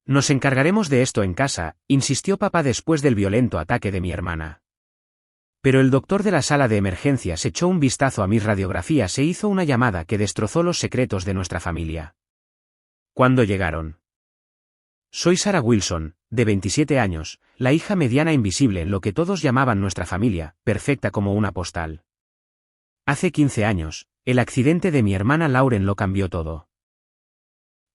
Nos encargaremos de esto en casa, insistió papá después del violento ataque de mi hermana. Pero el doctor de la sala de emergencias echó un vistazo a mis radiografías e hizo una llamada que destrozó los secretos de nuestra familia. ¿Cuándo llegaron? Soy Sarah Wilson, de 27 años, la hija mediana invisible en lo que todos llamaban nuestra familia, perfecta como una postal. Hace 15 años, el accidente de mi hermana Lauren lo cambió todo.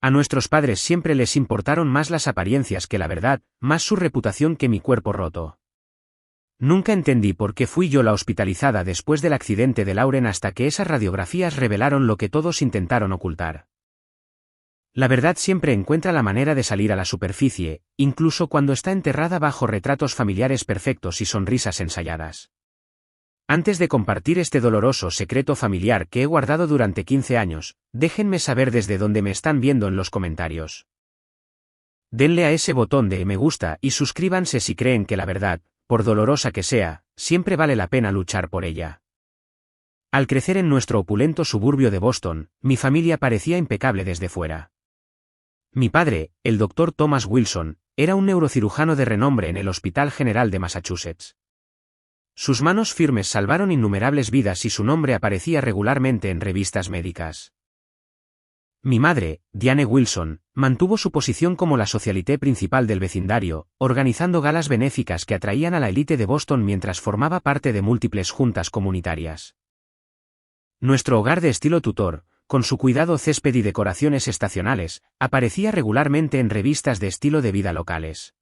A nuestros padres siempre les importaron más las apariencias que la verdad, más su reputación que mi cuerpo roto. Nunca entendí por qué fui yo la hospitalizada después del accidente de Lauren hasta que esas radiografías revelaron lo que todos intentaron ocultar. La verdad siempre encuentra la manera de salir a la superficie, incluso cuando está enterrada bajo retratos familiares perfectos y sonrisas ensayadas. Antes de compartir este doloroso secreto familiar que he guardado durante 15 años, déjenme saber desde dónde me están viendo en los comentarios. Denle a ese botón de me gusta y suscríbanse si creen que la verdad, por dolorosa que sea, siempre vale la pena luchar por ella. Al crecer en nuestro opulento suburbio de Boston, mi familia parecía impecable desde fuera. Mi padre, el Dr. Thomas Wilson, era un neurocirujano de renombre en el Hospital General de Massachusetts. Sus manos firmes salvaron innumerables vidas y su nombre aparecía regularmente en revistas médicas. Mi madre, Diane Wilson, mantuvo su posición como la socialité principal del vecindario, organizando galas benéficas que atraían a la élite de Boston mientras formaba parte de múltiples juntas comunitarias. Nuestro hogar de estilo Tudor, con su cuidado césped y decoraciones estacionales, aparecía regularmente en revistas de estilo de vida locales.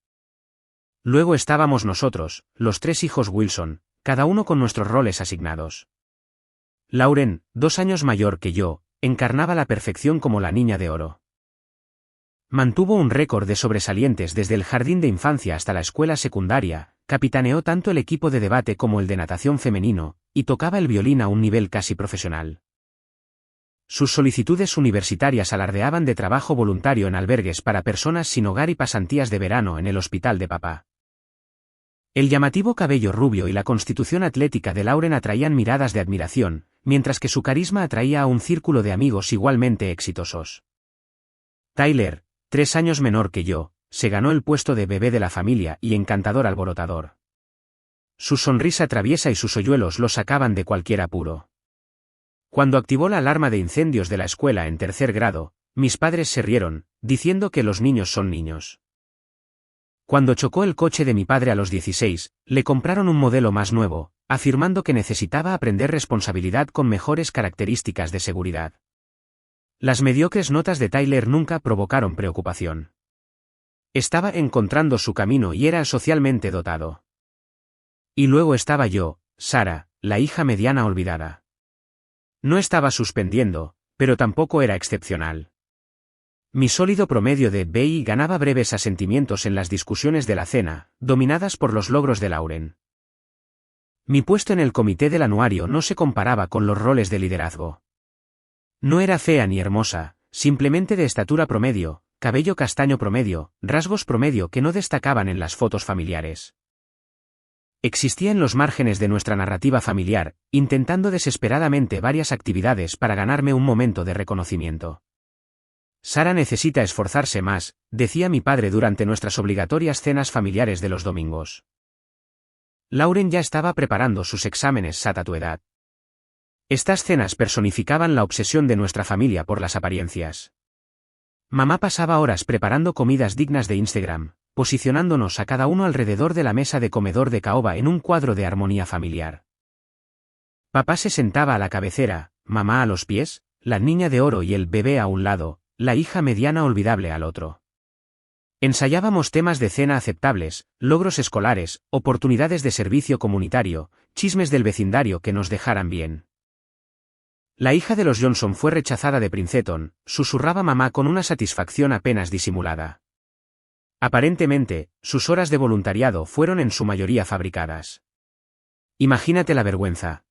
Luego estábamos nosotros, los 3 hijos Wilson, cada uno con nuestros roles asignados. Lauren, 2 años mayor que yo, encarnaba la perfección como la niña de oro. Mantuvo un récord de sobresalientes desde el jardín de infancia hasta la escuela secundaria, capitaneó tanto el equipo de debate como el de natación femenino, y tocaba el violín a un nivel casi profesional. Sus solicitudes universitarias alardeaban de trabajo voluntario en albergues para personas sin hogar y pasantías de verano en el hospital de papá. El llamativo cabello rubio y la constitución atlética de Lauren atraían miradas de admiración, mientras que su carisma atraía a un círculo de amigos igualmente exitosos. Tyler, 3 años menor que yo, se ganó el puesto de bebé de la familia y encantador alborotador. Su sonrisa traviesa y sus hoyuelos lo sacaban de cualquier apuro. Cuando activó la alarma de incendios de la escuela en 3er grado, mis padres se rieron, diciendo que los niños son niños. Cuando chocó el coche de mi padre a los 16, le compraron un modelo más nuevo, afirmando que necesitaba aprender responsabilidad con mejores características de seguridad. Las mediocres notas de Tyler nunca provocaron preocupación. Estaba encontrando su camino y era socialmente dotado. Y luego estaba yo, Sarah, la hija mediana olvidada. No estaba suspendiendo, pero tampoco era excepcional. Mi sólido promedio de BI ganaba breves asentimientos en las discusiones de la cena, dominadas por los logros de Lauren. Mi puesto en el comité del anuario no se comparaba con los roles de liderazgo. No era fea ni hermosa, simplemente de estatura promedio, cabello castaño promedio, rasgos promedio que no destacaban en las fotos familiares. Existía en los márgenes de nuestra narrativa familiar, intentando desesperadamente varias actividades para ganarme un momento de reconocimiento. Sarah necesita esforzarse más, decía mi padre durante nuestras obligatorias cenas familiares de los domingos. Lauren ya estaba preparando sus exámenes SAT a tu edad. Estas cenas personificaban la obsesión de nuestra familia por las apariencias. Mamá pasaba horas preparando comidas dignas de Instagram, posicionándonos a cada uno alrededor de la mesa de comedor de caoba en un cuadro de armonía familiar. Papá se sentaba a la cabecera, mamá a los pies, la niña de oro y el bebé a un lado, la hija mediana olvidable al otro. Ensayábamos temas de cena aceptables, logros escolares, oportunidades de servicio comunitario, chismes del vecindario que nos dejaran bien. La hija de los Johnson fue rechazada de Princeton, susurraba mamá con una satisfacción apenas disimulada. Aparentemente, sus horas de voluntariado fueron en su mayoría fabricadas. Imagínate la vergüenza.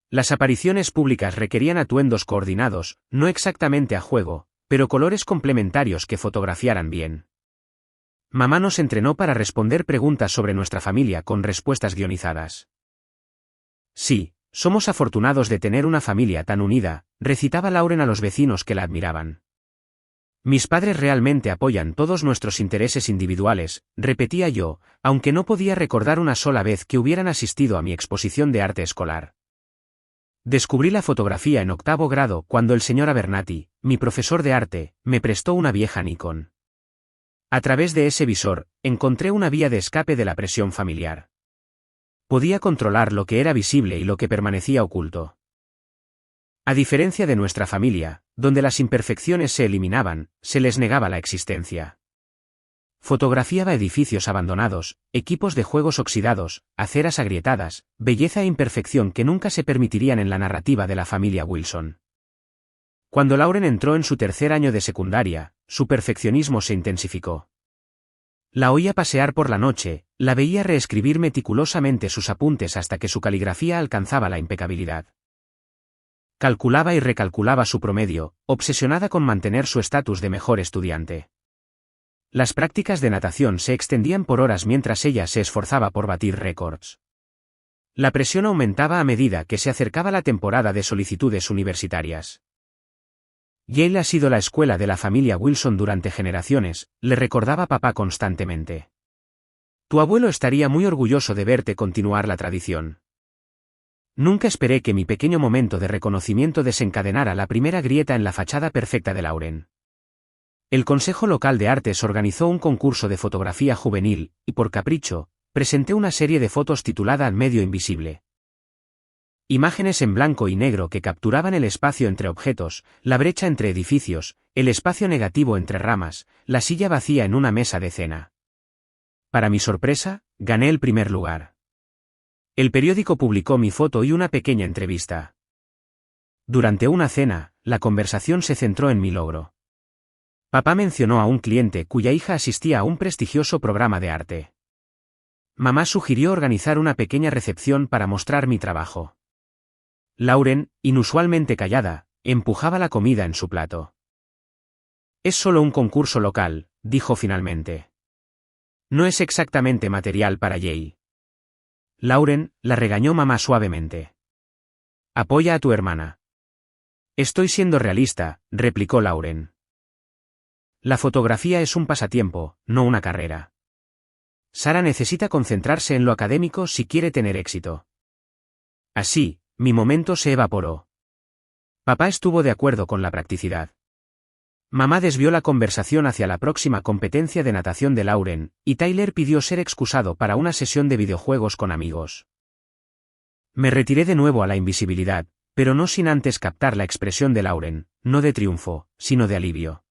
Las apariciones públicas requerían atuendos coordinados, no exactamente a juego, pero colores complementarios que fotografiaran bien. Mamá nos entrenó para responder preguntas sobre nuestra familia con respuestas guionizadas. Sí, somos afortunados de tener una familia tan unida, recitaba Lauren a los vecinos que la admiraban. Mis padres realmente apoyan todos nuestros intereses individuales, repetía yo, aunque no podía recordar una sola vez que hubieran asistido a mi exposición de arte escolar. Descubrí la fotografía en 8º grado cuando el señor Abernathy, mi profesor de arte, me prestó una vieja Nikon. A través de ese visor, encontré una vía de escape de la presión familiar. Podía controlar lo que era visible y lo que permanecía oculto. A diferencia de nuestra familia, donde las imperfecciones se eliminaban, se les negaba la existencia. Fotografiaba edificios abandonados, equipos de juegos oxidados, aceras agrietadas, belleza e imperfección que nunca se permitirían en la narrativa de la familia Wilson. Cuando Lauren entró en su 3er año de secundaria, su perfeccionismo se intensificó. La oía pasear por la noche, la veía reescribir meticulosamente sus apuntes hasta que su caligrafía alcanzaba la impecabilidad. Calculaba y recalculaba su promedio, obsesionada con mantener su estatus de mejor estudiante. Las prácticas de natación se extendían por horas mientras ella se esforzaba por batir récords. La presión aumentaba a medida que se acercaba la temporada de solicitudes universitarias. Yale ha sido la escuela de la familia Wilson durante generaciones, le recordaba papá constantemente. Tu abuelo estaría muy orgulloso de verte continuar la tradición. Nunca esperé que mi pequeño momento de reconocimiento desencadenara la primera grieta en la fachada perfecta de Lauren. El Consejo Local de Artes organizó un concurso de fotografía juvenil, y por capricho, presenté una serie de fotos titulada Al medio invisible. Imágenes en blanco y negro que capturaban el espacio entre objetos, la brecha entre edificios, el espacio negativo entre ramas, la silla vacía en una mesa de cena. Para mi sorpresa, gané el primer lugar. El periódico publicó mi foto y una pequeña entrevista. Durante una cena, la conversación se centró en mi logro. Papá mencionó a un cliente cuya hija asistía a un prestigioso programa de arte. Mamá sugirió organizar una pequeña recepción para mostrar mi trabajo. Lauren, inusualmente callada, empujaba la comida en su plato. Es solo un concurso local, dijo finalmente. No es exactamente material para Yale. Lauren, la regañó mamá suavemente. Apoya a tu hermana. Estoy siendo realista, replicó Lauren. La fotografía es un pasatiempo, no una carrera. Sara necesita concentrarse en lo académico si quiere tener éxito. Así, mi momento se evaporó. Papá estuvo de acuerdo con la practicidad. Mamá desvió la conversación hacia la próxima competencia de natación de Lauren, y Tyler pidió ser excusado para una sesión de videojuegos con amigos. Me retiré de nuevo a la invisibilidad, pero no sin antes captar la expresión de Lauren, no de triunfo, sino de alivio.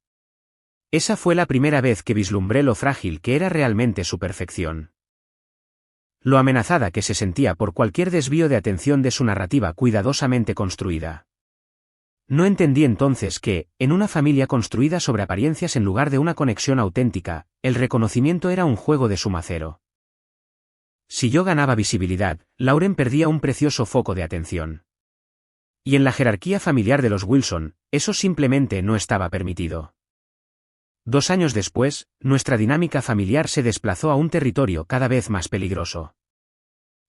Esa fue la primera vez que vislumbré lo frágil que era realmente su perfección. Lo amenazada que se sentía por cualquier desvío de atención de su narrativa cuidadosamente construida. No entendí entonces que, en una familia construida sobre apariencias en lugar de una conexión auténtica, el reconocimiento era un juego de suma cero. Si yo ganaba visibilidad, Lauren perdía un precioso foco de atención. Y en la jerarquía familiar de los Wilson, eso simplemente no estaba permitido. 2 años después, nuestra dinámica familiar se desplazó a un territorio cada vez más peligroso.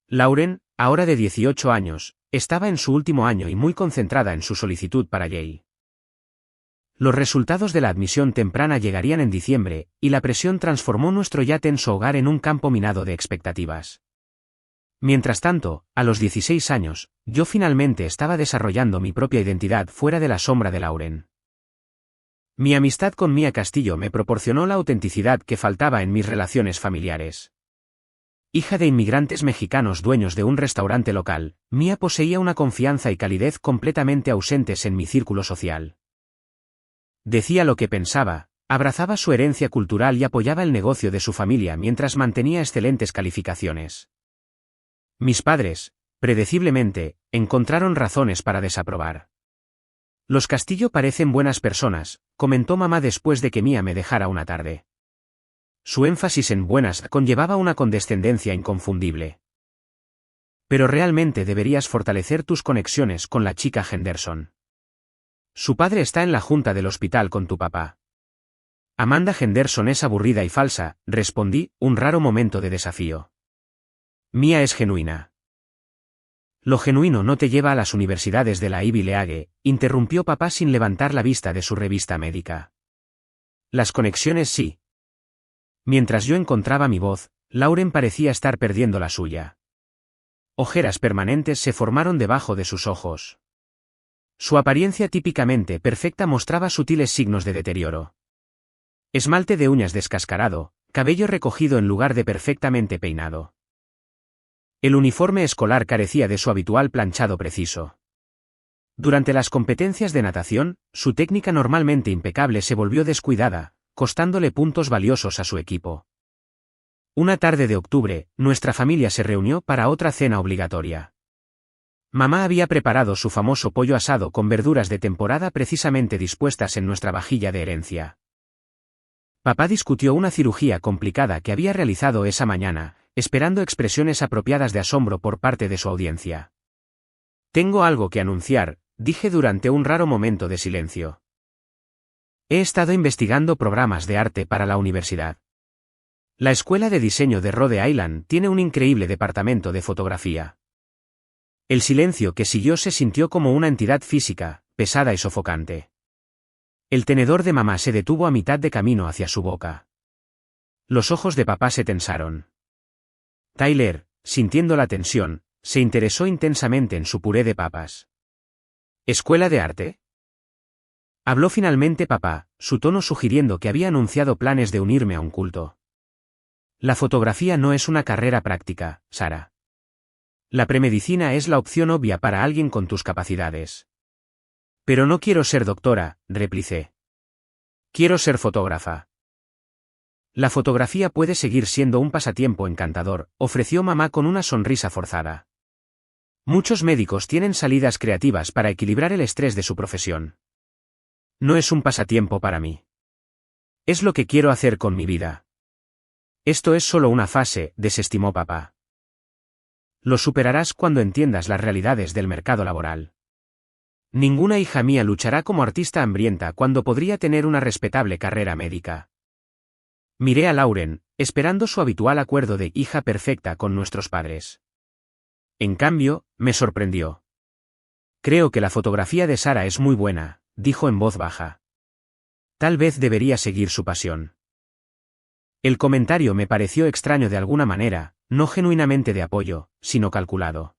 Lauren, ahora de 18 años, estaba en su último año y muy concentrada en su solicitud para Yale. Los resultados de la admisión temprana llegarían en diciembre, y la presión transformó nuestro ya tenso hogar en un campo minado de expectativas. Mientras tanto, a los 16 años, yo finalmente estaba desarrollando mi propia identidad fuera de la sombra de Lauren. Mi amistad con Mia Castillo me proporcionó la autenticidad que faltaba en mis relaciones familiares. Hija de inmigrantes mexicanos dueños de un restaurante local, Mia poseía una confianza y calidez completamente ausentes en mi círculo social. Decía lo que pensaba, abrazaba su herencia cultural y apoyaba el negocio de su familia mientras mantenía excelentes calificaciones. Mis padres, predeciblemente, encontraron razones para desaprobar. Los Castillo parecen buenas personas, comentó mamá después de que Mia me dejara una tarde. Su énfasis en buenas conllevaba una condescendencia inconfundible. Pero realmente deberías fortalecer tus conexiones con la chica Henderson. Su padre está en la junta del hospital con tu papá. Amanda Henderson es aburrida y falsa, respondí, un raro momento de desafío. Mia es genuina. Lo genuino no te lleva a las universidades de la Ivy League, interrumpió papá sin levantar la vista de su revista médica. Las conexiones sí. Mientras yo encontraba mi voz, Lauren parecía estar perdiendo la suya. Ojeras permanentes se formaron debajo de sus ojos. Su apariencia típicamente perfecta mostraba sutiles signos de deterioro. Esmalte de uñas descascarado, cabello recogido en lugar de perfectamente peinado. El uniforme escolar carecía de su habitual planchado preciso. Durante las competencias de natación, su técnica normalmente impecable se volvió descuidada, costándole puntos valiosos a su equipo. Una tarde de octubre, nuestra familia se reunió para otra cena obligatoria. Mamá había preparado su famoso pollo asado con verduras de temporada precisamente dispuestas en nuestra vajilla de herencia. Papá discutió una cirugía complicada que había realizado esa mañana, esperando expresiones apropiadas de asombro por parte de su audiencia. Tengo algo que anunciar, dije durante un raro momento de silencio. He estado investigando programas de arte para la universidad. La Escuela de Diseño de Rhode Island tiene un increíble departamento de fotografía. El silencio que siguió se sintió como una entidad física, pesada y sofocante. El tenedor de mamá se detuvo a mitad de camino hacia su boca. Los ojos de papá se tensaron. Tyler, sintiendo la tensión, se interesó intensamente en su puré de papas. ¿Escuela de arte? Habló finalmente papá, su tono sugiriendo que había anunciado planes de unirme a un culto. La fotografía no es una carrera práctica, Sara. La premedicina es la opción obvia para alguien con tus capacidades. Pero no quiero ser doctora, replicé. Quiero ser fotógrafa. La fotografía puede seguir siendo un pasatiempo encantador, ofreció mamá con una sonrisa forzada. Muchos médicos tienen salidas creativas para equilibrar el estrés de su profesión. No es un pasatiempo para mí. Es lo que quiero hacer con mi vida. Esto es solo una fase, desestimó papá. Lo superarás cuando entiendas las realidades del mercado laboral. Ninguna hija mía luchará como artista hambrienta cuando podría tener una respetable carrera médica. Miré a Lauren, esperando su habitual acuerdo de hija perfecta con nuestros padres. En cambio, me sorprendió. Creo que la fotografía de Sara es muy buena, dijo en voz baja. Tal vez debería seguir su pasión. El comentario me pareció extraño de alguna manera, no genuinamente de apoyo, sino calculado.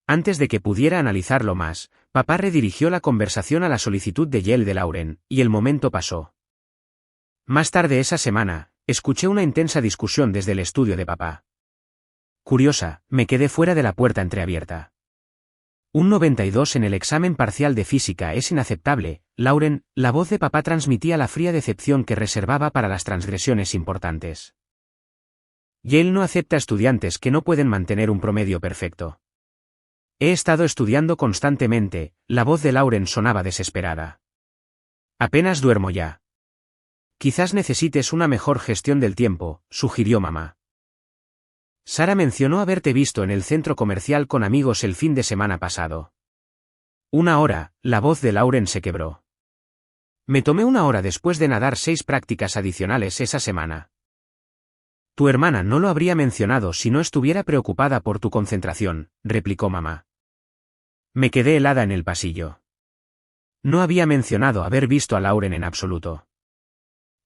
Antes de que pudiera analizarlo más, papá redirigió la conversación a la solicitud de Yale de Lauren, y el momento pasó. Más tarde esa semana, escuché una intensa discusión desde el estudio de papá. Curiosa, me quedé fuera de la puerta entreabierta. Un 92 en el examen parcial de física es inaceptable, Lauren. La voz de papá transmitía la fría decepción que reservaba para las transgresiones importantes. Yale no acepta estudiantes que no pueden mantener un promedio perfecto. He estado estudiando constantemente, la voz de Lauren sonaba desesperada. Apenas duermo ya. Quizás necesites una mejor gestión del tiempo, sugirió mamá. Sara mencionó haberte visto en el centro comercial con amigos el fin de semana pasado. Una hora, la voz de Lauren se quebró. Me tomé una hora después de nadar 6 prácticas adicionales esa semana. Tu hermana no lo habría mencionado si no estuviera preocupada por tu concentración, replicó mamá. Me quedé helada en el pasillo. No había mencionado haber visto a Lauren en absoluto.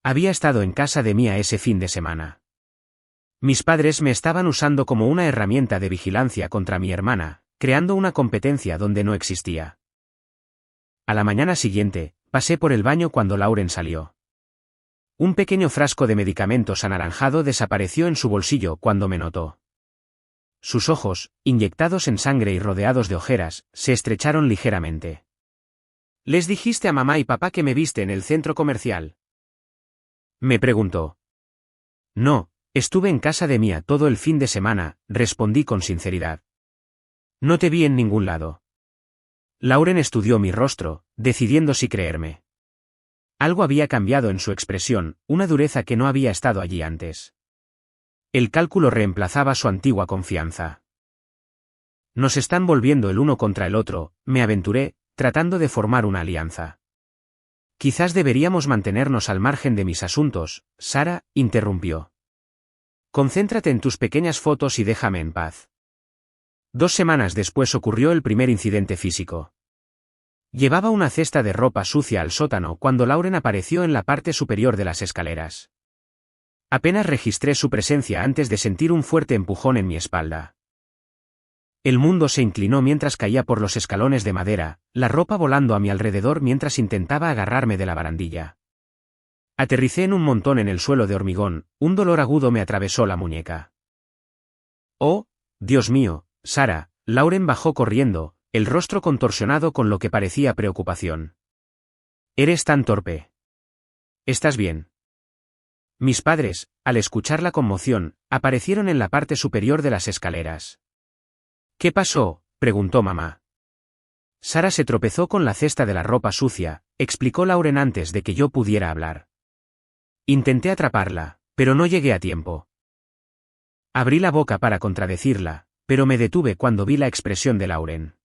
Había estado en casa de Mia ese fin de semana. Mis padres me estaban usando como una herramienta de vigilancia contra mi hermana, creando una competencia donde no existía. A la mañana siguiente, pasé por el baño cuando Lauren salió. Un pequeño frasco de medicamentos anaranjado desapareció en su bolsillo cuando me notó. Sus ojos, inyectados en sangre y rodeados de ojeras, se estrecharon ligeramente. ¿Les dijiste a mamá y papá que me viste en el centro comercial? Me preguntó. No, estuve en casa de Mia todo el fin de semana, respondí con sinceridad. No te vi en ningún lado. Lauren estudió mi rostro, decidiendo si creerme. Algo había cambiado en su expresión, una dureza que no había estado allí antes. El cálculo reemplazaba su antigua confianza. Nos están volviendo el uno contra el otro, me aventuré, tratando de formar una alianza. Quizás deberíamos mantenernos al margen de mis asuntos, Sara, interrumpió. Concéntrate en tus pequeñas fotos y déjame en paz. 2 semanas después ocurrió el primer incidente físico. Llevaba una cesta de ropa sucia al sótano cuando Lauren apareció en la parte superior de las escaleras. Apenas registré su presencia antes de sentir un fuerte empujón en mi espalda. El mundo se inclinó mientras caía por los escalones de madera, la ropa volando a mi alrededor mientras intentaba agarrarme de la barandilla. Aterricé en un montón en el suelo de hormigón, un dolor agudo me atravesó la muñeca. ¡Oh, Dios mío, Sara! Lauren bajó corriendo, el rostro contorsionado con lo que parecía preocupación. Eres tan torpe. ¿Estás bien? Mis padres, al escuchar la conmoción, aparecieron en la parte superior de las escaleras. ¿Qué pasó?, preguntó mamá. Sara se tropezó con la cesta de la ropa sucia, explicó Lauren antes de que yo pudiera hablar. Intenté atraparla, pero no llegué a tiempo. Abrí la boca para contradecirla, pero me detuve cuando vi la expresión de Lauren.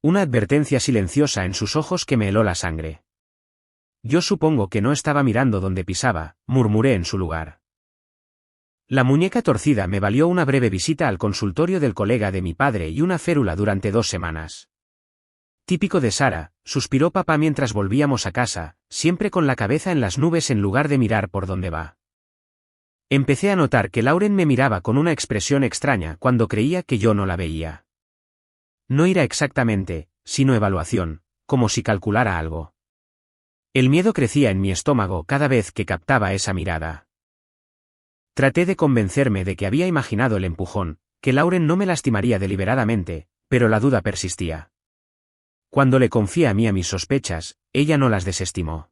Una advertencia silenciosa en sus ojos que me heló la sangre. Yo supongo que no estaba mirando donde pisaba, murmuré en su lugar. La muñeca torcida me valió una breve visita al consultorio del colega de mi padre y una férula durante 2 semanas. Típico de Sara, suspiró papá mientras volvíamos a casa, siempre con la cabeza en las nubes en lugar de mirar por dónde va. Empecé a notar que Lauren me miraba con una expresión extraña cuando creía que yo no la veía. No ira exactamente, sino evaluación, como si calculara algo. El miedo crecía en mi estómago cada vez que captaba esa mirada. Traté de convencerme de que había imaginado el empujón, que Lauren no me lastimaría deliberadamente, pero la duda persistía. Cuando le confié a mí mis sospechas, ella no las desestimó.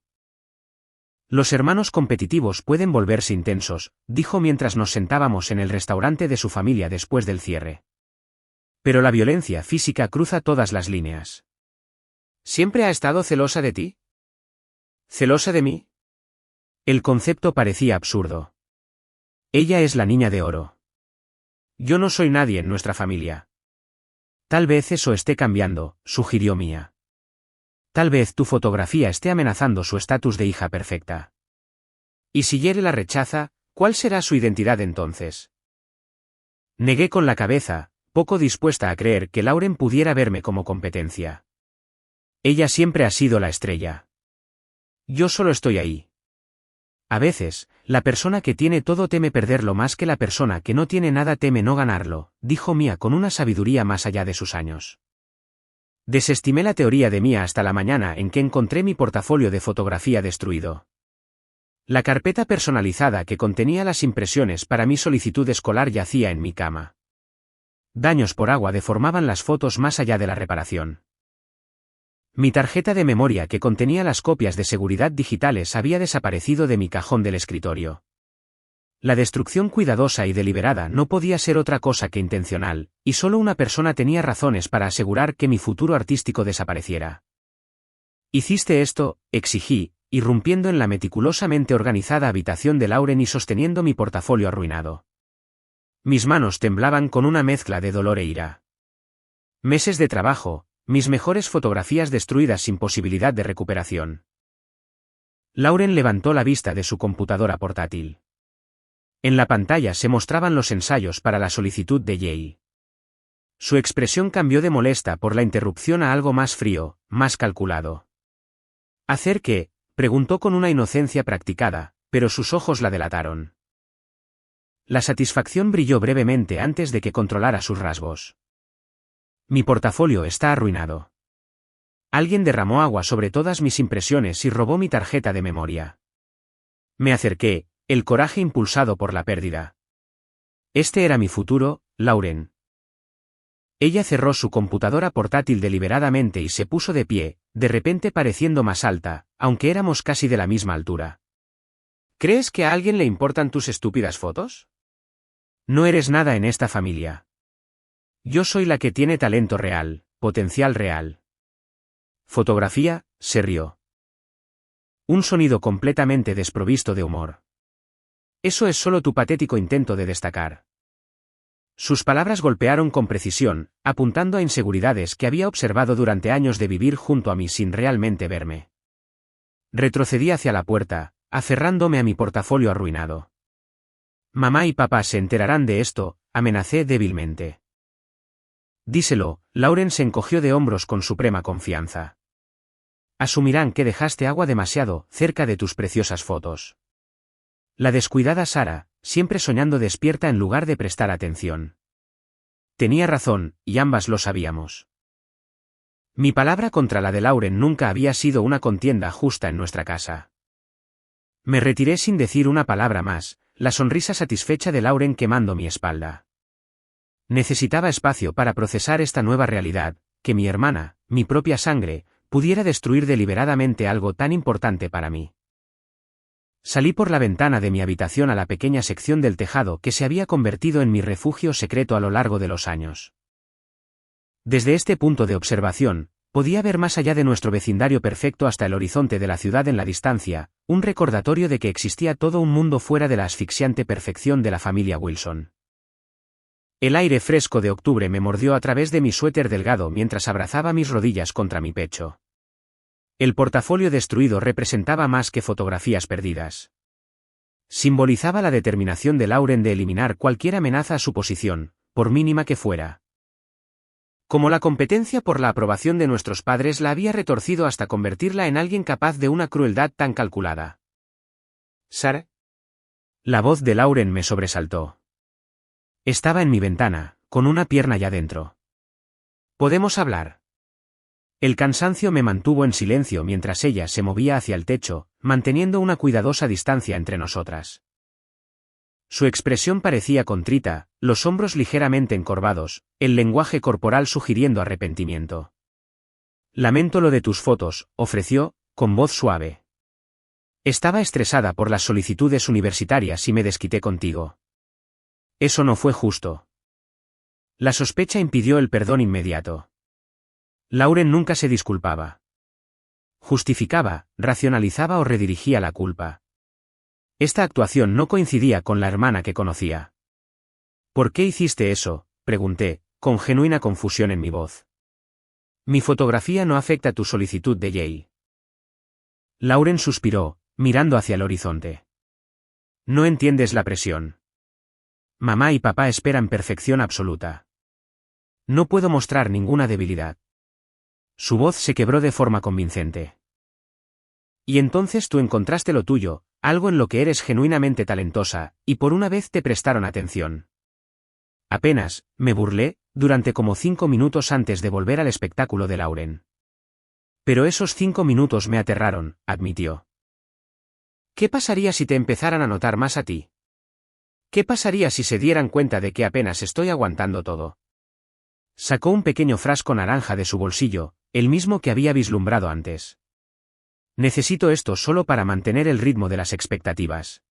Los hermanos competitivos pueden volverse intensos, dijo mientras nos sentábamos en el restaurante de su familia después del cierre. Pero la violencia física cruza todas las líneas. ¿Siempre ha estado celosa de ti? ¿Celosa de mí? El concepto parecía absurdo. Ella es la niña de oro. Yo no soy nadie en nuestra familia. Tal vez eso esté cambiando, sugirió Mia. Tal vez tu fotografía esté amenazando su estatus de hija perfecta. Y si Jere la rechaza, ¿cuál será su identidad entonces? Negué con la cabeza, poco dispuesta a creer que Lauren pudiera verme como competencia. Ella siempre ha sido la estrella. Yo solo estoy ahí. A veces, la persona que tiene todo teme perderlo más que la persona que no tiene nada teme no ganarlo, dijo Mia con una sabiduría más allá de sus años. Desestimé la teoría de Mia hasta la mañana en que encontré mi portafolio de fotografía destruido. La carpeta personalizada que contenía las impresiones para mi solicitud escolar yacía en mi cama. Daños por agua deformaban las fotos más allá de la reparación. Mi tarjeta de memoria que contenía las copias de seguridad digitales había desaparecido de mi cajón del escritorio. La destrucción cuidadosa y deliberada no podía ser otra cosa que intencional, y solo una persona tenía razones para asegurar que mi futuro artístico desapareciera. Hiciste esto, exigí, irrumpiendo en la meticulosamente organizada habitación de Lauren y sosteniendo mi portafolio arruinado. Mis manos temblaban con una mezcla de dolor e ira. Meses de trabajo, mis mejores fotografías destruidas sin posibilidad de recuperación. Lauren levantó la vista de su computadora portátil. En la pantalla se mostraban los ensayos para la solicitud de Yale. Su expresión cambió de molesta por la interrupción a algo más frío, más calculado. ¿Hacer qué?, preguntó con una inocencia practicada, pero sus ojos la delataron. La satisfacción brilló brevemente antes de que controlara sus rasgos. Mi portafolio está arruinado. Alguien derramó agua sobre todas mis impresiones y robó mi tarjeta de memoria. Me acerqué, el coraje impulsado por la pérdida. Este era mi futuro, Lauren. Ella cerró su computadora portátil deliberadamente y se puso de pie, de repente pareciendo más alta, aunque éramos casi de la misma altura. ¿Crees que a alguien le importan tus estúpidas fotos? No eres nada en esta familia. Yo soy la que tiene talento real, potencial real. Fotografía, se rió. Un sonido completamente desprovisto de humor. Eso es solo tu patético intento de destacar. Sus palabras golpearon con precisión, apuntando a inseguridades que había observado durante años de vivir junto a mí sin realmente verme. Retrocedí hacia la puerta, aferrándome a mi portafolio arruinado. Mamá y papá se enterarán de esto, amenacé débilmente. Díselo, Lauren se encogió de hombros con suprema confianza. asumirán que dejaste agua demasiado cerca de tus preciosas fotos. La descuidada Sara, siempre soñando despierta en lugar de prestar atención. Tenía razón, y ambas lo sabíamos. Mi palabra contra la de Lauren nunca había sido una contienda justa en nuestra casa. Me retiré sin decir una palabra más, la sonrisa satisfecha de Lauren quemando mi espalda. Necesitaba espacio para procesar esta nueva realidad, que mi hermana, mi propia sangre, pudiera destruir deliberadamente algo tan importante para mí. Salí por la ventana de mi habitación a la pequeña sección del tejado que se había convertido en mi refugio secreto a lo largo de los años. Desde este punto de observación, podía ver más allá de nuestro vecindario perfecto hasta el horizonte de la ciudad en la distancia, un recordatorio de que existía todo un mundo fuera de la asfixiante perfección de la familia Wilson. El aire fresco de octubre me mordió a través de mi suéter delgado mientras abrazaba mis rodillas contra mi pecho. El portafolio destruido representaba más que fotografías perdidas. Simbolizaba la determinación de Lauren de eliminar cualquier amenaza a su posición, por mínima que fuera. Como la competencia por la aprobación de nuestros padres la había retorcido hasta convertirla en alguien capaz de una crueldad tan calculada. ¿Sara? La voz de Lauren me sobresaltó. Estaba en mi ventana, con una pierna ya dentro. ¿Podemos hablar? El cansancio me mantuvo en silencio mientras ella se movía hacia el techo, manteniendo una cuidadosa distancia entre nosotras. Su expresión parecía contrita, los hombros ligeramente encorvados, el lenguaje corporal sugiriendo arrepentimiento. Lamento lo de tus fotos, ofreció, con voz suave. Estaba estresada por las solicitudes universitarias y me desquité contigo. Eso no fue justo. La sospecha impidió el perdón inmediato. Lauren nunca se disculpaba. Justificaba, racionalizaba o redirigía la culpa. Esta actuación no coincidía con la hermana que conocía. ¿Por qué hiciste eso?, pregunté, con genuina confusión en mi voz. Mi fotografía no afecta tu solicitud de Yale. Lauren suspiró, mirando hacia el horizonte. No entiendes la presión. Mamá y papá esperan perfección absoluta. No puedo mostrar ninguna debilidad. Su voz se quebró de forma convincente. Y entonces tú encontraste lo tuyo, algo en lo que eres genuinamente talentosa, y por una vez te prestaron atención. Apenas, me burlé, durante como 5 minutos antes de volver al espectáculo de Lauren. Pero esos 5 minutos me aterraron, admitió. ¿Qué pasaría si te empezaran a notar más a ti? ¿Qué pasaría si se dieran cuenta de que apenas estoy aguantando todo? Sacó un pequeño frasco naranja de su bolsillo, el mismo que había vislumbrado antes. Necesito esto solo para mantener el ritmo de las expectativas.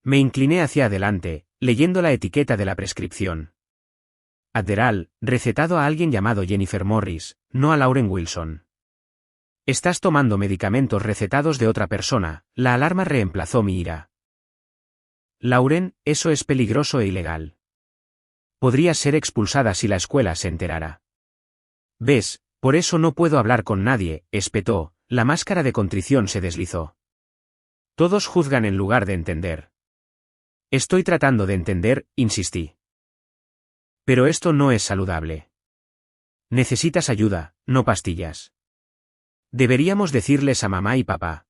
Me incliné hacia adelante, leyendo la etiqueta de la prescripción. Adderall, recetado a alguien llamado Jennifer Morris, no a Lauren Wilson. Estás tomando medicamentos recetados de otra persona, la alarma reemplazó mi ira. Lauren, eso es peligroso e ilegal. Podrías ser expulsada si la escuela se enterara. ¿Ves? Por eso no puedo hablar con nadie, espetó, la máscara de contrición se deslizó. Todos juzgan en lugar de entender. Estoy tratando de entender, insistí. Pero esto no es saludable. Necesitas ayuda, no pastillas. Deberíamos decirles a mamá y papá.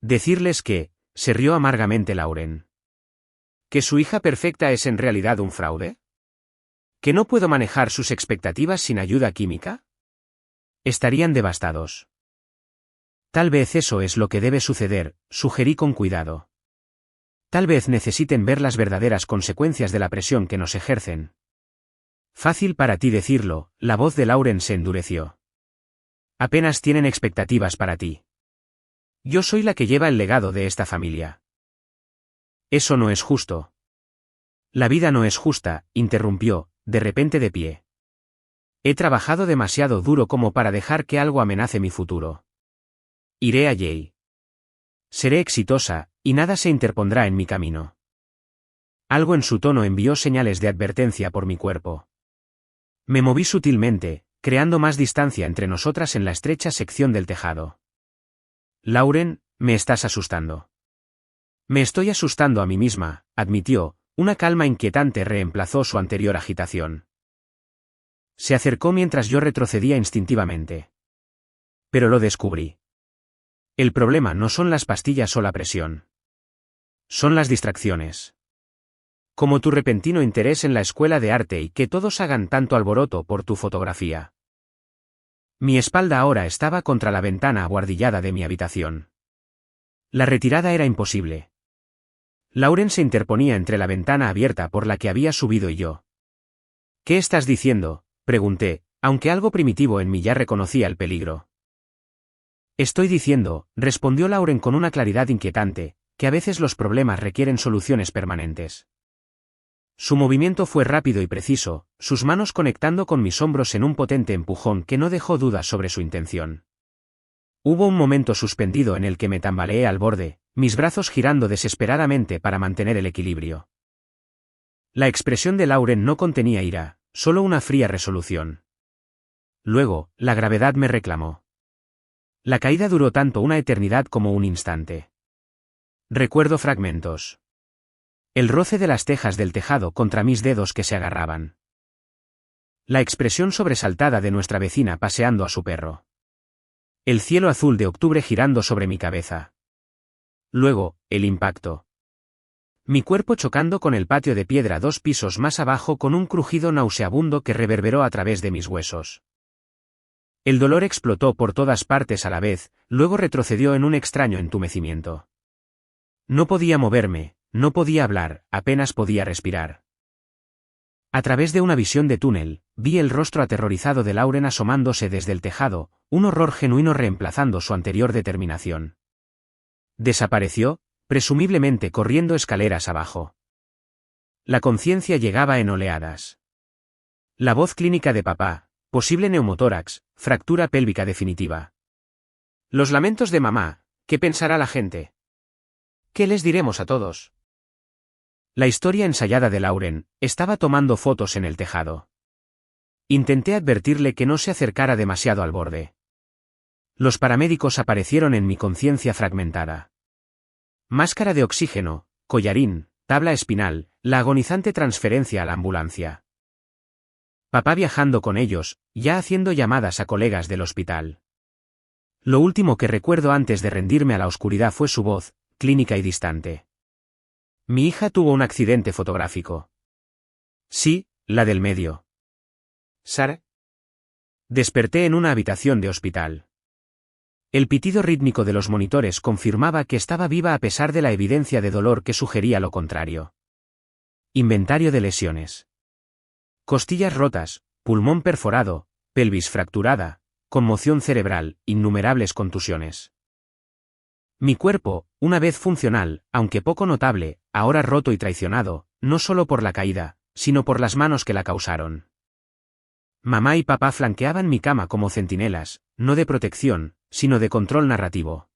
Decirles que, se rió amargamente Lauren. ¿Que su hija perfecta es en realidad un fraude? ¿Que no puedo manejar sus expectativas sin ayuda química? Estarían devastados. Tal vez eso es lo que debe suceder, sugerí con cuidado. Tal vez necesiten ver las verdaderas consecuencias de la presión que nos ejercen. Fácil para ti decirlo, la voz de Lauren se endureció. Apenas tienen expectativas para ti. Yo soy la que lleva el legado de esta familia. Eso no es justo. La vida no es justa, interrumpió, de repente de pie. He trabajado demasiado duro como para dejar que algo amenace mi futuro. Iré a Yale. Seré exitosa, y nada se interpondrá en mi camino. Algo en su tono envió señales de advertencia por mi cuerpo. Me moví sutilmente, creando más distancia entre nosotras en la estrecha sección del tejado. Lauren, me estás asustando. Me estoy asustando a mí misma, admitió, una calma inquietante reemplazó su anterior agitación. Se acercó mientras yo retrocedía instintivamente. Pero lo descubrí. El problema no son las pastillas o la presión. Son las distracciones. Como tu repentino interés en la escuela de arte y que todos hagan tanto alboroto por tu fotografía. Mi espalda ahora estaba contra la ventana abuhardillada de mi habitación. La retirada era imposible. Lauren se interponía entre la ventana abierta por la que había subido y yo. ¿Qué estás diciendo?, pregunté, aunque algo primitivo en mí ya reconocía el peligro. Estoy diciendo, respondió Lauren con una claridad inquietante, que a veces los problemas requieren soluciones permanentes. Su movimiento fue rápido y preciso, sus manos conectando con mis hombros en un potente empujón que no dejó dudas sobre su intención. Hubo un momento suspendido en el que me tambaleé al borde, mis brazos girando desesperadamente para mantener el equilibrio. La expresión de Lauren no contenía ira, solo una fría resolución. Luego, la gravedad me reclamó. La caída duró tanto una eternidad como un instante. Recuerdo fragmentos. El roce de las tejas del tejado contra mis dedos que se agarraban. La expresión sobresaltada de nuestra vecina paseando a su perro. El cielo azul de octubre girando sobre mi cabeza. Luego, el impacto. Mi cuerpo chocando con el patio de piedra 2 pisos más abajo con un crujido nauseabundo que reverberó a través de mis huesos. El dolor explotó por todas partes a la vez, luego retrocedió en un extraño entumecimiento. No podía moverme, no podía hablar, apenas podía respirar. A través de una visión de túnel, vi el rostro aterrorizado de Lauren asomándose desde el tejado, un horror genuino reemplazando su anterior determinación. Desapareció, presumiblemente corriendo escaleras abajo. La conciencia llegaba en oleadas. La voz clínica de papá, posible neumotórax, fractura pélvica definitiva. Los lamentos de mamá, ¿qué pensará la gente? ¿Qué les diremos a todos? La historia ensayada de Lauren, estaba tomando fotos en el tejado. Intenté advertirle que no se acercara demasiado al borde. Los paramédicos aparecieron en mi conciencia fragmentada. Máscara de oxígeno, collarín, tabla espinal, la agonizante transferencia a la ambulancia. Papá viajando con ellos, ya haciendo llamadas a colegas del hospital. Lo último que recuerdo antes de rendirme a la oscuridad fue su voz, clínica y distante. Mi hija tuvo un accidente fotográfico. Sí, la del medio. ¿Sara? Desperté en una habitación de hospital. El pitido rítmico de los monitores confirmaba que estaba viva a pesar de la evidencia de dolor que sugería lo contrario. Inventario de lesiones. Costillas rotas, pulmón perforado, pelvis fracturada, conmoción cerebral, innumerables contusiones. Mi cuerpo, una vez funcional, aunque poco notable, ahora roto y traicionado, no solo por la caída, sino por las manos que la causaron. Mamá y papá flanqueaban mi cama como centinelas, no de protección, sino de control narrativo.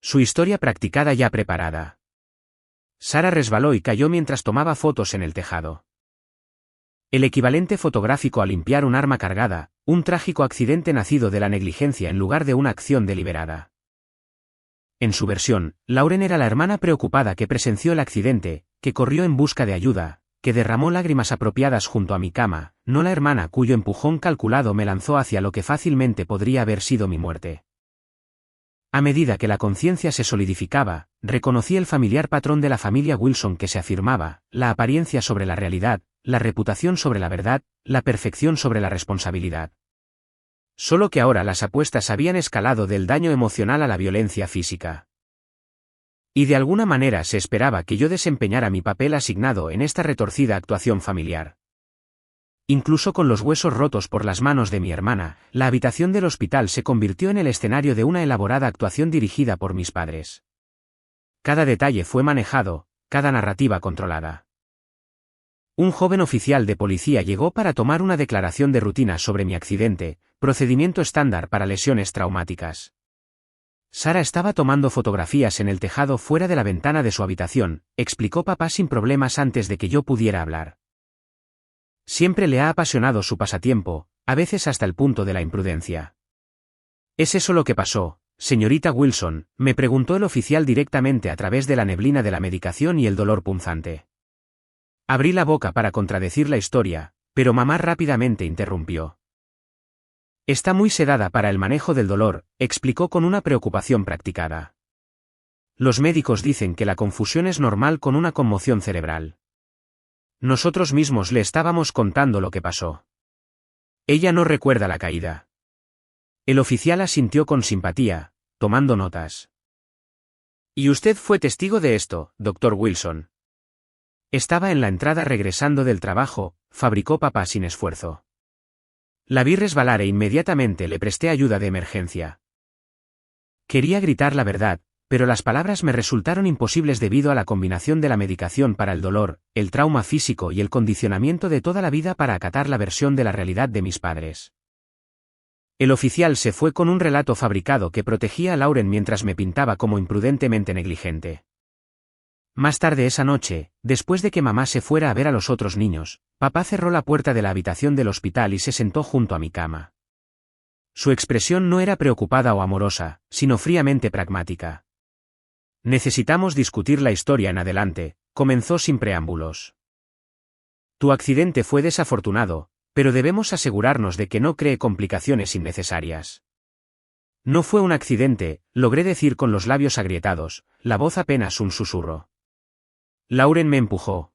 Su historia practicada ya preparada. Sara resbaló y cayó mientras tomaba fotos en el tejado. El equivalente fotográfico a limpiar un arma cargada, un trágico accidente nacido de la negligencia en lugar de una acción deliberada. En su versión, Lauren era la hermana preocupada que presenció el accidente, que corrió en busca de ayuda, que derramó lágrimas apropiadas junto a mi cama, no la hermana cuyo empujón calculado me lanzó hacia lo que fácilmente podría haber sido mi muerte. A medida que la conciencia se solidificaba, reconocí el familiar patrón de la familia Wilson que se afirmaba, la apariencia sobre la realidad, la reputación sobre la verdad, la perfección sobre la responsabilidad. Solo que ahora las apuestas habían escalado del daño emocional a la violencia física. Y de alguna manera se esperaba que yo desempeñara mi papel asignado en esta retorcida actuación familiar. Incluso con los huesos rotos por las manos de mi hermana, la habitación del hospital se convirtió en el escenario de una elaborada actuación dirigida por mis padres. Cada detalle fue manejado, cada narrativa controlada. Un joven oficial de policía llegó para tomar una declaración de rutina sobre mi accidente, procedimiento estándar para lesiones traumáticas. Sara estaba tomando fotografías en el tejado fuera de la ventana de su habitación, explicó papá sin problemas antes de que yo pudiera hablar. Siempre le ha apasionado su pasatiempo, a veces hasta el punto de la imprudencia. ¿Es eso lo que pasó, señorita Wilson?, me preguntó el oficial directamente a través de la neblina de la medicación y el dolor punzante. Abrí la boca para contradecir la historia, pero mamá rápidamente interrumpió. Está muy sedada para el manejo del dolor, explicó con una preocupación practicada. Los médicos dicen que la confusión es normal con una conmoción cerebral. Nosotros mismos le estábamos contando lo que pasó. Ella no recuerda la caída. El oficial asintió con simpatía, tomando notas. ¿Y usted fue testigo de esto, doctor Wilson? Estaba en la entrada regresando del trabajo, fabricó papá sin esfuerzo. La vi resbalar e inmediatamente le presté ayuda de emergencia. Quería gritar la verdad, pero las palabras me resultaron imposibles debido a la combinación de la medicación para el dolor, el trauma físico y el condicionamiento de toda la vida para acatar la versión de la realidad de mis padres. El oficial se fue con un relato fabricado que protegía a Lauren mientras me pintaba como imprudentemente negligente. Más tarde esa noche, después de que mamá se fuera a ver a los otros niños, papá cerró la puerta de la habitación del hospital y se sentó junto a mi cama. Su expresión no era preocupada o amorosa, sino fríamente pragmática. Necesitamos discutir la historia en adelante, comenzó sin preámbulos. Tu accidente fue desafortunado, pero debemos asegurarnos de que no cree complicaciones innecesarias. No fue un accidente, logré decir con los labios agrietados, la voz apenas un susurro. Lauren me empujó.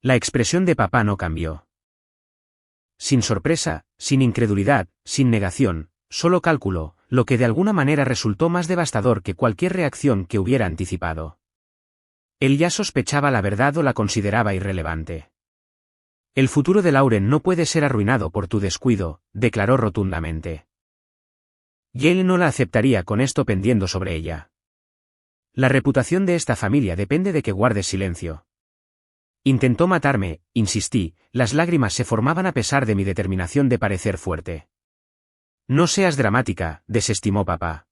La expresión de papá no cambió. Sin sorpresa, sin incredulidad, sin negación, solo cálculo, lo que de alguna manera resultó más devastador que cualquier reacción que hubiera anticipado. Él ya sospechaba la verdad o la consideraba irrelevante. El futuro de Lauren no puede ser arruinado por tu descuido, declaró rotundamente. Y él no la aceptaría con esto pendiendo sobre ella. La reputación de esta familia depende de que guardes silencio. Intentó matarme, insistí, las lágrimas se formaban a pesar de mi determinación de parecer fuerte. No seas dramática, desestimó papá.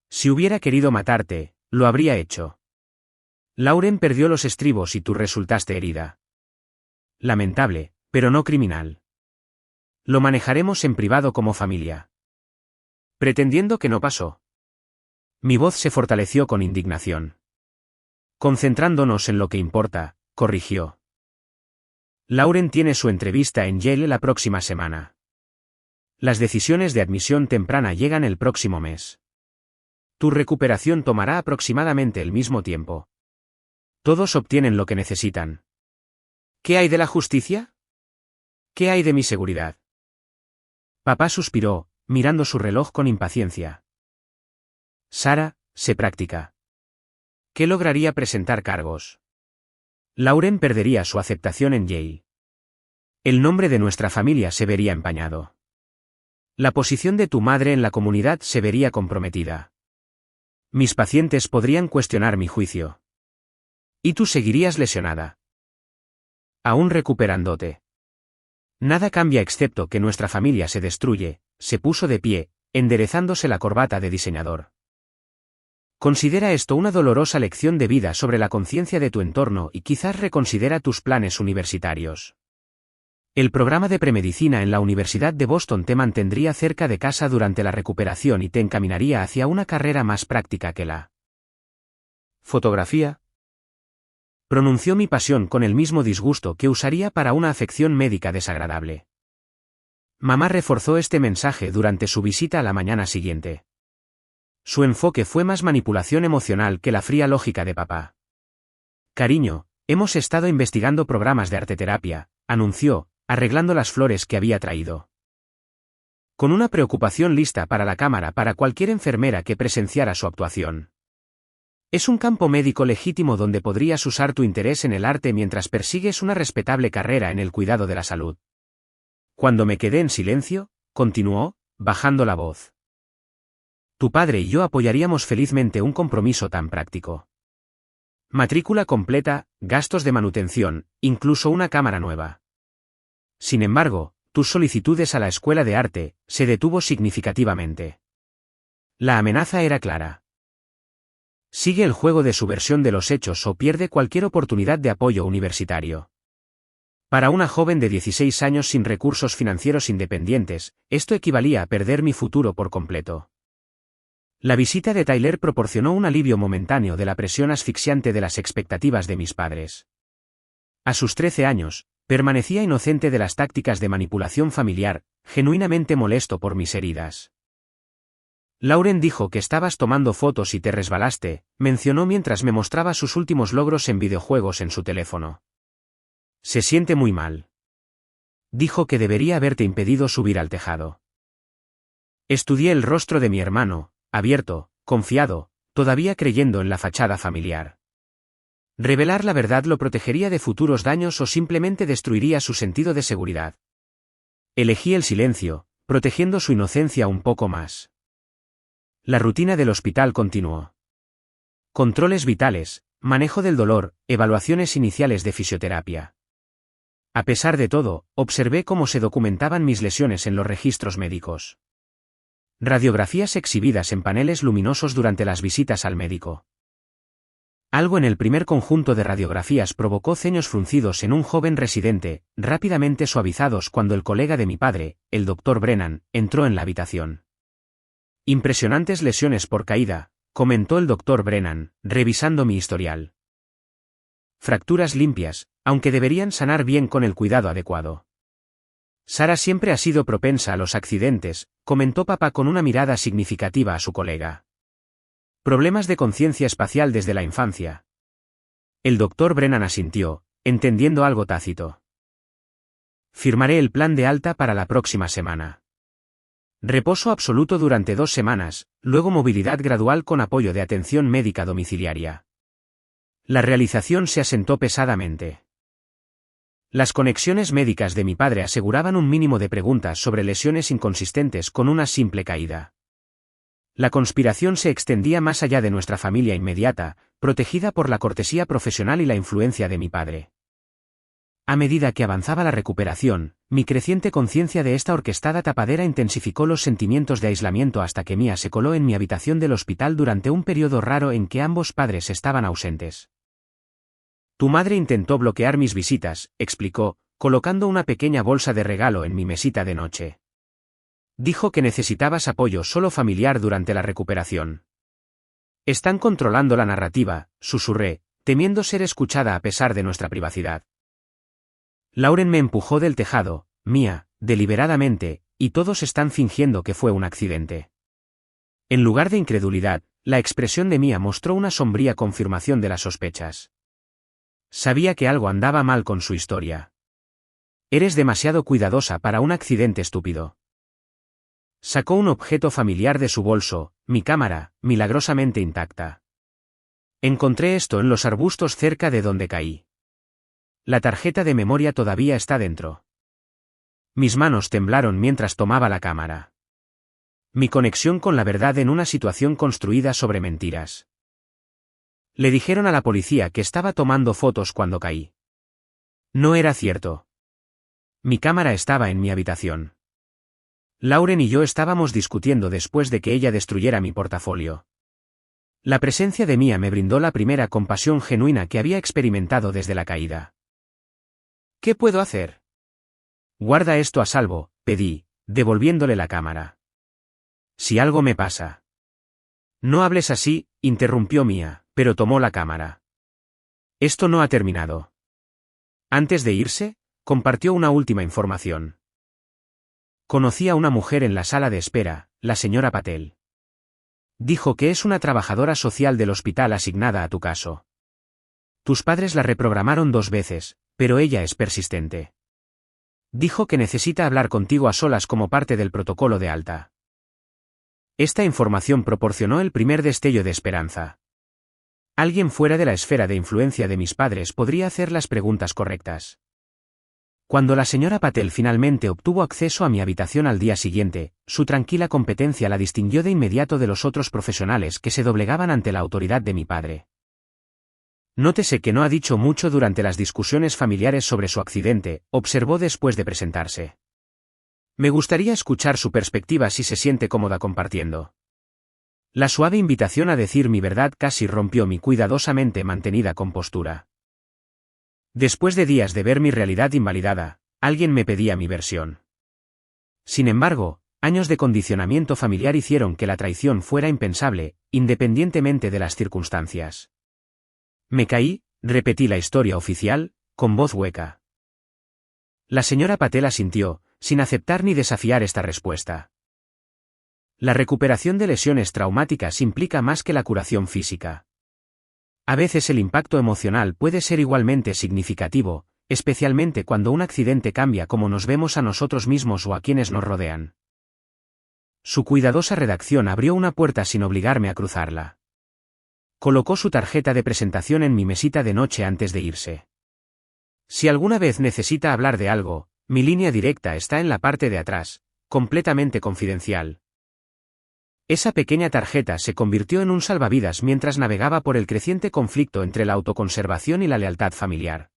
Si hubiera querido matarte, lo habría hecho. Lauren perdió los estribos y tú resultaste herida. Lamentable, pero no criminal. Lo manejaremos en privado como familia. Pretendiendo que no pasó. Mi voz se fortaleció con indignación. Concentrándonos en lo que importa, corrigió. Lauren tiene su entrevista en Yale la próxima semana. Las decisiones de admisión temprana llegan el próximo mes. Tu recuperación tomará aproximadamente el mismo tiempo. Todos obtienen lo que necesitan. ¿Qué hay de la justicia? ¿Qué hay de mi seguridad? Papá suspiró, mirando su reloj con impaciencia. Sara, sé práctica. ¿Qué lograría presentar cargos? Lauren perdería su aceptación en Yale. El nombre de nuestra familia se vería empañado. La posición de tu madre en la comunidad se vería comprometida. Mis pacientes podrían cuestionar mi juicio. Y tú seguirías lesionada. Aún recuperándote. Nada cambia excepto que nuestra familia se destruye, se puso de pie, enderezándose la corbata de diseñador. Considera esto una dolorosa lección de vida sobre la conciencia de tu entorno y quizás reconsidera tus planes universitarios. El programa de premedicina en la Universidad de Boston te mantendría cerca de casa durante la recuperación y te encaminaría hacia una carrera más práctica que la fotografía. Pronunció mi pasión con el mismo disgusto que usaría para una afección médica desagradable. Mamá reforzó este mensaje durante su visita a la mañana siguiente. Su enfoque fue más manipulación emocional que la fría lógica de papá. Cariño, hemos estado investigando programas de arteterapia, anunció, arreglando las flores que había traído. Con una preocupación lista para la cámara para cualquier enfermera que presenciara su actuación. Es un campo médico legítimo donde podrías usar tu interés en el arte mientras persigues una respetable carrera en el cuidado de la salud. Cuando me quedé en silencio, continuó, bajando la voz. Tu padre y yo apoyaríamos felizmente un compromiso tan práctico. Matrícula completa, gastos de manutención, incluso una cámara nueva. Sin embargo, tus solicitudes a la escuela de arte se detuvo significativamente. La amenaza era clara. Sigue el juego de su versión de los hechos o pierde cualquier oportunidad de apoyo universitario. Para una joven de 16 años sin recursos financieros independientes, esto equivalía a perder mi futuro por completo. La visita de Tyler proporcionó un alivio momentáneo de la presión asfixiante de las expectativas de mis padres. A sus 13 años, Permanecía inocente de las tácticas de manipulación familiar, genuinamente molesto por mis heridas. Lauren dijo que estabas tomando fotos y te resbalaste, mencionó mientras me mostraba sus últimos logros en videojuegos en su teléfono. Se siente muy mal. Dijo que debería haberte impedido subir al tejado. Estudié el rostro de mi hermano, abierto, confiado, todavía creyendo en la fachada familiar. Revelar la verdad lo protegería de futuros daños o simplemente destruiría su sentido de seguridad. Elegí el silencio, protegiendo su inocencia un poco más. La rutina del hospital continuó. Controles vitales, manejo del dolor, evaluaciones iniciales de fisioterapia. A pesar de todo, observé cómo se documentaban mis lesiones en los registros médicos. Radiografías exhibidas en paneles luminosos durante las visitas al médico. Algo en el primer conjunto de radiografías provocó ceños fruncidos en un joven residente, rápidamente suavizados cuando el colega de mi padre, el Dr. Brennan, entró en la habitación. Impresionantes lesiones por caída, comentó el Dr. Brennan, revisando mi historial. Fracturas limpias, aunque deberían sanar bien con el cuidado adecuado. Sara siempre ha sido propensa a los accidentes, comentó papá con una mirada significativa a su colega. Problemas de conciencia espacial desde la infancia. El Dr. Brennan asintió, entendiendo algo tácito. Firmaré el plan de alta para la próxima semana. Reposo absoluto durante 2 semanas, luego movilidad gradual con apoyo de atención médica domiciliaria. La realización se asentó pesadamente. Las conexiones médicas de mi padre aseguraban un mínimo de preguntas sobre lesiones inconsistentes con una simple caída. La conspiración se extendía más allá de nuestra familia inmediata, protegida por la cortesía profesional y la influencia de mi padre. A medida que avanzaba la recuperación, mi creciente conciencia de esta orquestada tapadera intensificó los sentimientos de aislamiento hasta que Mia se coló en mi habitación del hospital durante un periodo raro en que ambos padres estaban ausentes. Tu madre intentó bloquear mis visitas, explicó, colocando una pequeña bolsa de regalo en mi mesita de noche. Dijo que necesitabas apoyo solo familiar durante la recuperación. Están controlando la narrativa, susurré, temiendo ser escuchada a pesar de nuestra privacidad. Lauren me empujó del tejado, Mia, deliberadamente, y todos están fingiendo que fue un accidente. En lugar de incredulidad, la expresión de Mia mostró una sombría confirmación de las sospechas. Sabía que algo andaba mal con su historia. Eres demasiado cuidadosa para un accidente estúpido. Sacó un objeto familiar de su bolso, mi cámara, milagrosamente intacta. Encontré esto en los arbustos cerca de donde caí. La tarjeta de memoria todavía está dentro. Mis manos temblaron mientras tomaba la cámara. Mi conexión con la verdad en una situación construida sobre mentiras. Le dijeron a la policía que estaba tomando fotos cuando caí. No era cierto. Mi cámara estaba en mi habitación. Lauren y yo estábamos discutiendo después de que ella destruyera mi portafolio. La presencia de Mia me brindó la primera compasión genuina que había experimentado desde la caída. ¿Qué puedo hacer? Guarda esto a salvo, pedí, devolviéndole la cámara. Si algo me pasa. No hables así, interrumpió Mia, pero tomó la cámara. Esto no ha terminado. Antes de irse, compartió una última información. Conocí a una mujer en la sala de espera, la señora Patel. Dijo que es una trabajadora social del hospital asignada a tu caso. Tus padres la reprogramaron 2 veces, pero ella es persistente. Dijo que necesita hablar contigo a solas como parte del protocolo de alta. Esta información proporcionó el primer destello de esperanza. Alguien fuera de la esfera de influencia de mis padres podría hacer las preguntas correctas. Cuando la señora Patel finalmente obtuvo acceso a mi habitación al día siguiente, su tranquila competencia la distinguió de inmediato de los otros profesionales que se doblegaban ante la autoridad de mi padre. Nótese que no ha dicho mucho durante las discusiones familiares sobre su accidente, observó después de presentarse. Me gustaría escuchar su perspectiva si se siente cómoda compartiendo. La suave invitación a decir mi verdad casi rompió mi cuidadosamente mantenida compostura. Después de días de ver mi realidad invalidada, alguien me pedía mi versión. Sin embargo, años de condicionamiento familiar hicieron que la traición fuera impensable, independientemente de las circunstancias. Me caí, repetí la historia oficial, con voz hueca. La señora Patel asintió, sin aceptar ni desafiar esta respuesta. La recuperación de lesiones traumáticas implica más que la curación física. A veces el impacto emocional puede ser igualmente significativo, especialmente cuando un accidente cambia cómo nos vemos a nosotros mismos o a quienes nos rodean. Su cuidadosa redacción abrió una puerta sin obligarme a cruzarla. Colocó su tarjeta de presentación en mi mesita de noche antes de irse. Si alguna vez necesita hablar de algo, mi línea directa está en la parte de atrás, completamente confidencial. Esa pequeña tarjeta se convirtió en un salvavidas mientras navegaba por el creciente conflicto entre la autoconservación y la lealtad familiar.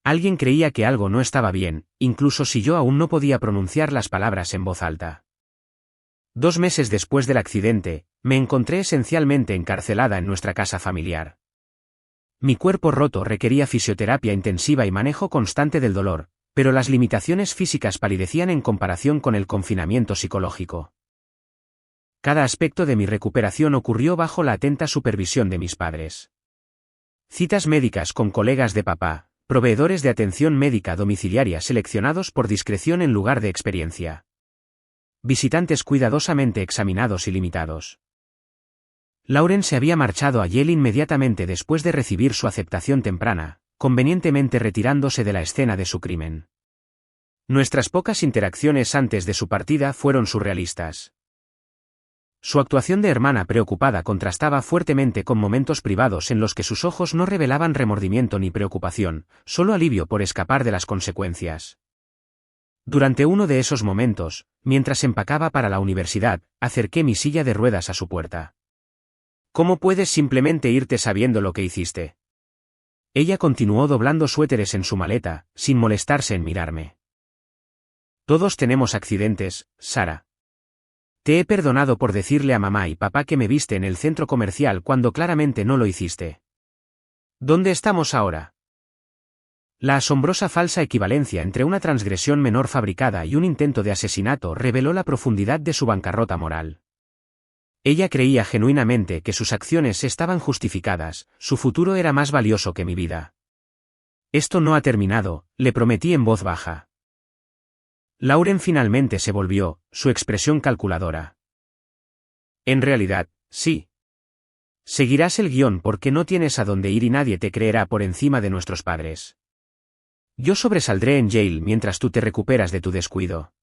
Alguien creía que algo no estaba bien, incluso si yo aún no podía pronunciar las palabras en voz alta. 2 meses después del accidente, me encontré esencialmente encarcelada en nuestra casa familiar. Mi cuerpo roto requería fisioterapia intensiva y manejo constante del dolor, pero las limitaciones físicas palidecían en comparación con el confinamiento psicológico. Cada aspecto de mi recuperación ocurrió bajo la atenta supervisión de mis padres. Citas médicas con colegas de papá, proveedores de atención médica domiciliaria seleccionados por discreción en lugar de experiencia. Visitantes cuidadosamente examinados y limitados. Lauren se había marchado a Yale inmediatamente después de recibir su aceptación temprana, convenientemente retirándose de la escena de su crimen. Nuestras pocas interacciones antes de su partida fueron surrealistas. Su actuación de hermana preocupada contrastaba fuertemente con momentos privados en los que sus ojos no revelaban remordimiento ni preocupación, solo alivio por escapar de las consecuencias. Durante uno de esos momentos, mientras empacaba para la universidad, acerqué mi silla de ruedas a su puerta. ¿Cómo puedes simplemente irte sabiendo lo que hiciste? Ella continuó doblando suéteres en su maleta, sin molestarse en mirarme. Todos tenemos accidentes, Sara. Te he perdonado por decirle a mamá y papá que me viste en el centro comercial cuando claramente no lo hiciste. ¿Dónde estamos ahora? La asombrosa falsa equivalencia entre una transgresión menor fabricada y un intento de asesinato reveló la profundidad de su bancarrota moral. Ella creía genuinamente que sus acciones estaban justificadas, su futuro era más valioso que mi vida. Esto no ha terminado, le prometí en voz baja. Lauren finalmente se volvió, su expresión calculadora. En realidad, sí. Seguirás el guión porque no tienes a dónde ir y nadie te creerá por encima de nuestros padres. Yo sobresaldré en Yale mientras tú te recuperas de tu descuido.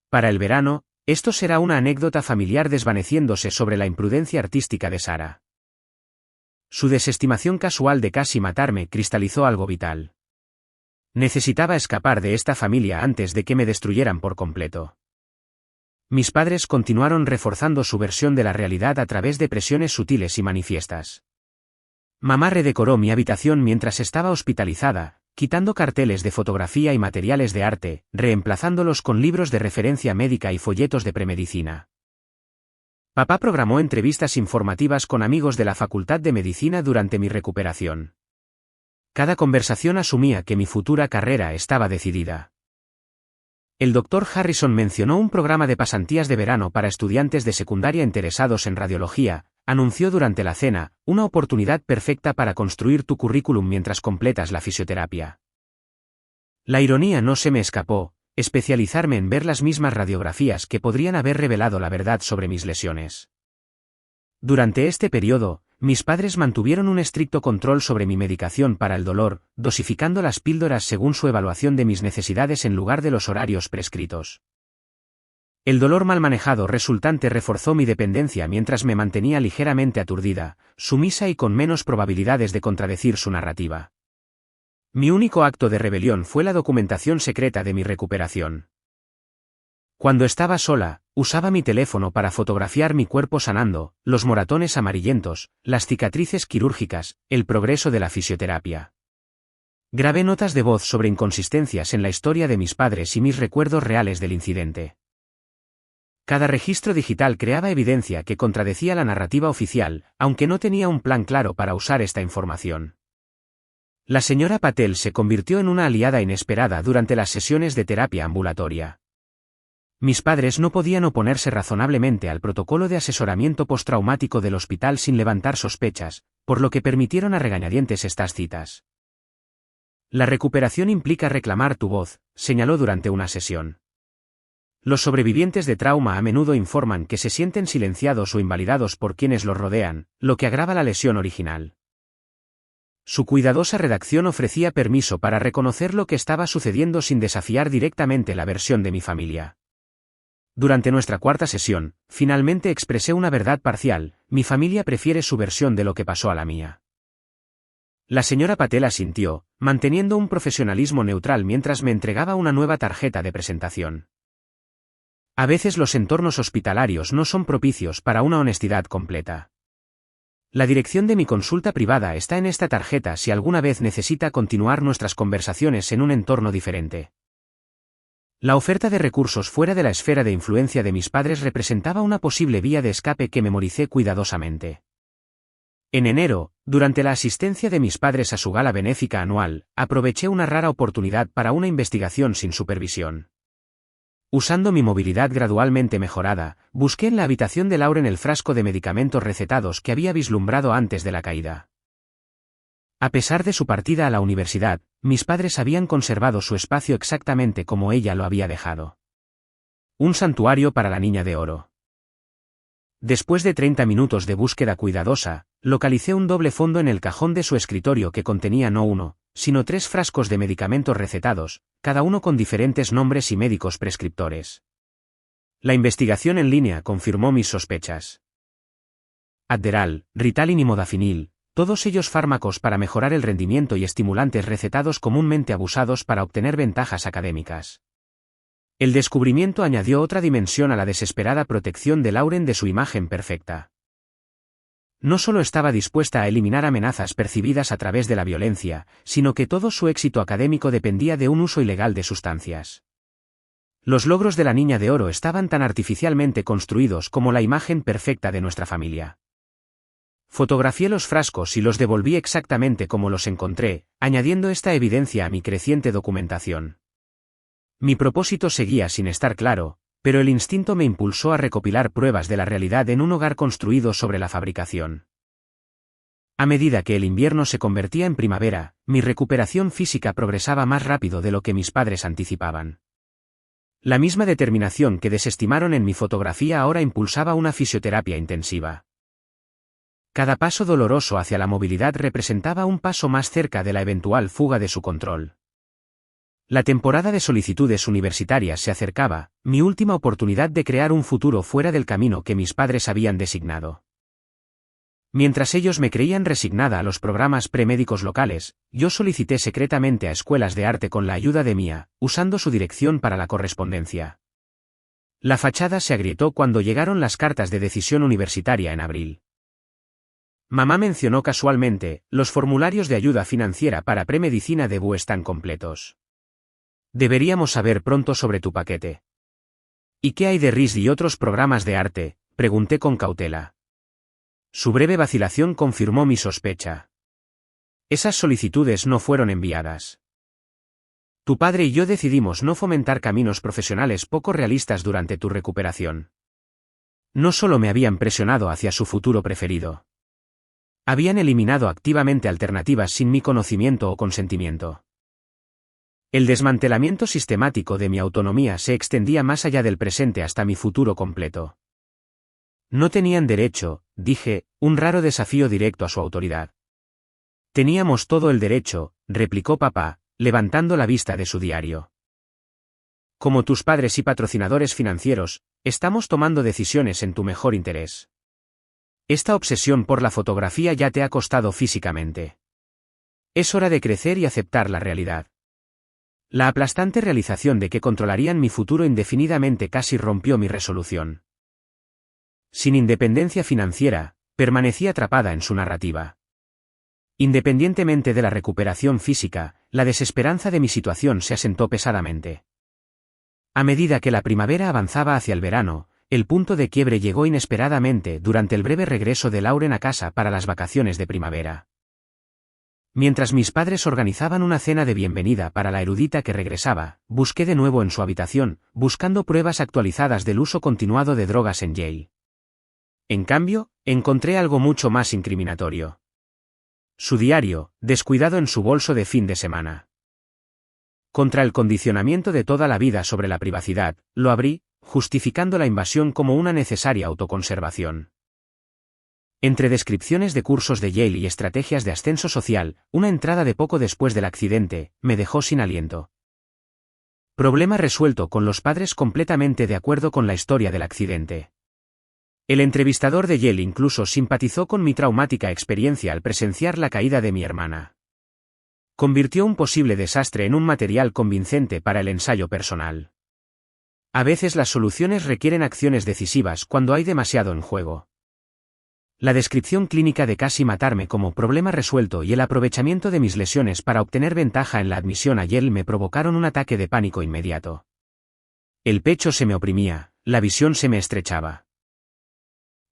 Para el verano, esto será una anécdota familiar desvaneciéndose sobre la imprudencia artística de Sara. Su desestimación casual de casi matarme cristalizó algo vital. Necesitaba escapar de esta familia antes de que me destruyeran por completo. Mis padres continuaron reforzando su versión de la realidad a través de presiones sutiles y manifiestas. Mamá redecoró mi habitación mientras estaba hospitalizada, quitando carteles de fotografía y materiales de arte, reemplazándolos con libros de referencia médica y folletos de premedicina. Papá programó entrevistas informativas con amigos de la Facultad de Medicina durante mi recuperación. Cada conversación asumía que mi futura carrera estaba decidida. El Dr. Harrison mencionó un programa de pasantías de verano para estudiantes de secundaria interesados en radiología, anunció durante la cena, una oportunidad perfecta para construir tu currículum mientras completas la fisioterapia. La ironía no se me escapó, especializarme en ver las mismas radiografías que podrían haber revelado la verdad sobre mis lesiones. Durante este periodo, mis padres mantuvieron un estricto control sobre mi medicación para el dolor, dosificando las píldoras según su evaluación de mis necesidades en lugar de los horarios prescritos. El dolor mal manejado resultante reforzó mi dependencia mientras me mantenía ligeramente aturdida, sumisa y con menos probabilidades de contradecir su narrativa. Mi único acto de rebelión fue la documentación secreta de mi recuperación. Cuando estaba sola, usaba mi teléfono para fotografiar mi cuerpo sanando, los moratones amarillentos, las cicatrices quirúrgicas, el progreso de la fisioterapia. Grabé notas de voz sobre inconsistencias en la historia de mis padres y mis recuerdos reales del incidente. Cada registro digital creaba evidencia que contradecía la narrativa oficial, aunque no tenía un plan claro para usar esta información. La señora Patel se convirtió en una aliada inesperada durante las sesiones de terapia ambulatoria. Mis padres no podían oponerse razonablemente al protocolo de asesoramiento postraumático del hospital sin levantar sospechas, por lo que permitieron a regañadientes estas citas. La recuperación implica reclamar tu voz, señaló durante una sesión. Los sobrevivientes de trauma a menudo informan que se sienten silenciados o invalidados por quienes los rodean, lo que agrava la lesión original. Su cuidadosa redacción ofrecía permiso para reconocer lo que estaba sucediendo sin desafiar directamente la versión de mi familia. Durante nuestra cuarta sesión, finalmente expresé una verdad parcial: mi familia prefiere su versión de lo que pasó a la mía. La señora Patel asintió, manteniendo un profesionalismo neutral mientras me entregaba una nueva tarjeta de presentación. A veces los entornos hospitalarios no son propicios para una honestidad completa. La dirección de mi consulta privada está en esta tarjeta si alguna vez necesita continuar nuestras conversaciones en un entorno diferente. La oferta de recursos fuera de la esfera de influencia de mis padres representaba una posible vía de escape que memoricé cuidadosamente. En enero, durante la asistencia de mis padres a su gala benéfica anual, aproveché una rara oportunidad para una investigación sin supervisión. Usando mi movilidad gradualmente mejorada, busqué en la habitación de Lauren el frasco de medicamentos recetados que había vislumbrado antes de la caída. A pesar de su partida a la universidad, mis padres habían conservado su espacio exactamente como ella lo había dejado. Un santuario para la niña de oro. Después de 30 minutos de búsqueda cuidadosa, localicé un doble fondo en el cajón de su escritorio que contenía no uno, sino 3 frascos de medicamentos recetados, cada uno con diferentes nombres y médicos prescriptores. La investigación en línea confirmó mis sospechas. Adderall, Ritalin y Modafinil, todos ellos fármacos para mejorar el rendimiento y estimulantes recetados comúnmente abusados para obtener ventajas académicas. El descubrimiento añadió otra dimensión a la desesperada protección de Lauren de su imagen perfecta. No solo estaba dispuesta a eliminar amenazas percibidas a través de la violencia, sino que todo su éxito académico dependía de un uso ilegal de sustancias. Los logros de la niña de oro estaban tan artificialmente construidos como la imagen perfecta de nuestra familia. Fotografié los frascos y los devolví exactamente como los encontré, añadiendo esta evidencia a mi creciente documentación. Mi propósito seguía sin estar claro, pero el instinto me impulsó a recopilar pruebas de la realidad en un hogar construido sobre la fabricación. A medida que el invierno se convertía en primavera, mi recuperación física progresaba más rápido de lo que mis padres anticipaban. La misma determinación que desestimaron en mi fotografía ahora impulsaba una fisioterapia intensiva. Cada paso doloroso hacia la movilidad representaba un paso más cerca de la eventual fuga de su control. La temporada de solicitudes universitarias se acercaba, mi última oportunidad de crear un futuro fuera del camino que mis padres habían designado. Mientras ellos me creían resignada a los programas premédicos locales, yo solicité secretamente a escuelas de arte con la ayuda de Mia, usando su dirección para la correspondencia. La fachada se agrietó cuando llegaron las cartas de decisión universitaria en abril. Mamá mencionó casualmente: los formularios de ayuda financiera para premedicina de BU están completos. Deberíamos saber pronto sobre tu paquete. ¿Y qué hay de RIS y otros programas de arte?, pregunté con cautela. Su breve vacilación confirmó mi sospecha. Esas solicitudes no fueron enviadas. Tu padre y yo decidimos no fomentar caminos profesionales poco realistas durante tu recuperación. No solo me habían presionado hacia su futuro preferido. Habían eliminado activamente alternativas sin mi conocimiento o consentimiento. El desmantelamiento sistemático de mi autonomía se extendía más allá del presente hasta mi futuro completo. No tenían derecho, dije, un raro desafío directo a su autoridad. Teníamos todo el derecho, replicó papá, levantando la vista de su diario. Como tus padres y patrocinadores financieros, estamos tomando decisiones en tu mejor interés. Esta obsesión por la fotografía ya te ha costado físicamente. Es hora de crecer y aceptar la realidad. La aplastante realización de que controlarían mi futuro indefinidamente casi rompió mi resolución. Sin independencia financiera, permanecí atrapada en su narrativa. Independientemente de la recuperación física, la desesperanza de mi situación se asentó pesadamente. A medida que la primavera avanzaba hacia el verano, el punto de quiebre llegó inesperadamente durante el breve regreso de Lauren a casa para las vacaciones de primavera. Mientras mis padres organizaban una cena de bienvenida para la erudita que regresaba, busqué de nuevo en su habitación, buscando pruebas actualizadas del uso continuado de drogas en Yale. En cambio, encontré algo mucho más incriminatorio. Su diario, descuidado en su bolso de fin de semana. Contra el condicionamiento de toda la vida sobre la privacidad, lo abrí, justificando la invasión como una necesaria autoconservación. Entre descripciones de cursos de Yale y estrategias de ascenso social, una entrada de poco después del accidente, me dejó sin aliento. Problema resuelto con los padres completamente de acuerdo con la historia del accidente. El entrevistador de Yale incluso simpatizó con mi traumática experiencia al presenciar la caída de mi hermana. Convirtió un posible desastre en un material convincente para el ensayo personal. A veces las soluciones requieren acciones decisivas cuando hay demasiado en juego. La descripción clínica de casi matarme como problema resuelto y el aprovechamiento de mis lesiones para obtener ventaja en la admisión a Yale me provocaron un ataque de pánico inmediato. El pecho se me oprimía, la visión se me estrechaba.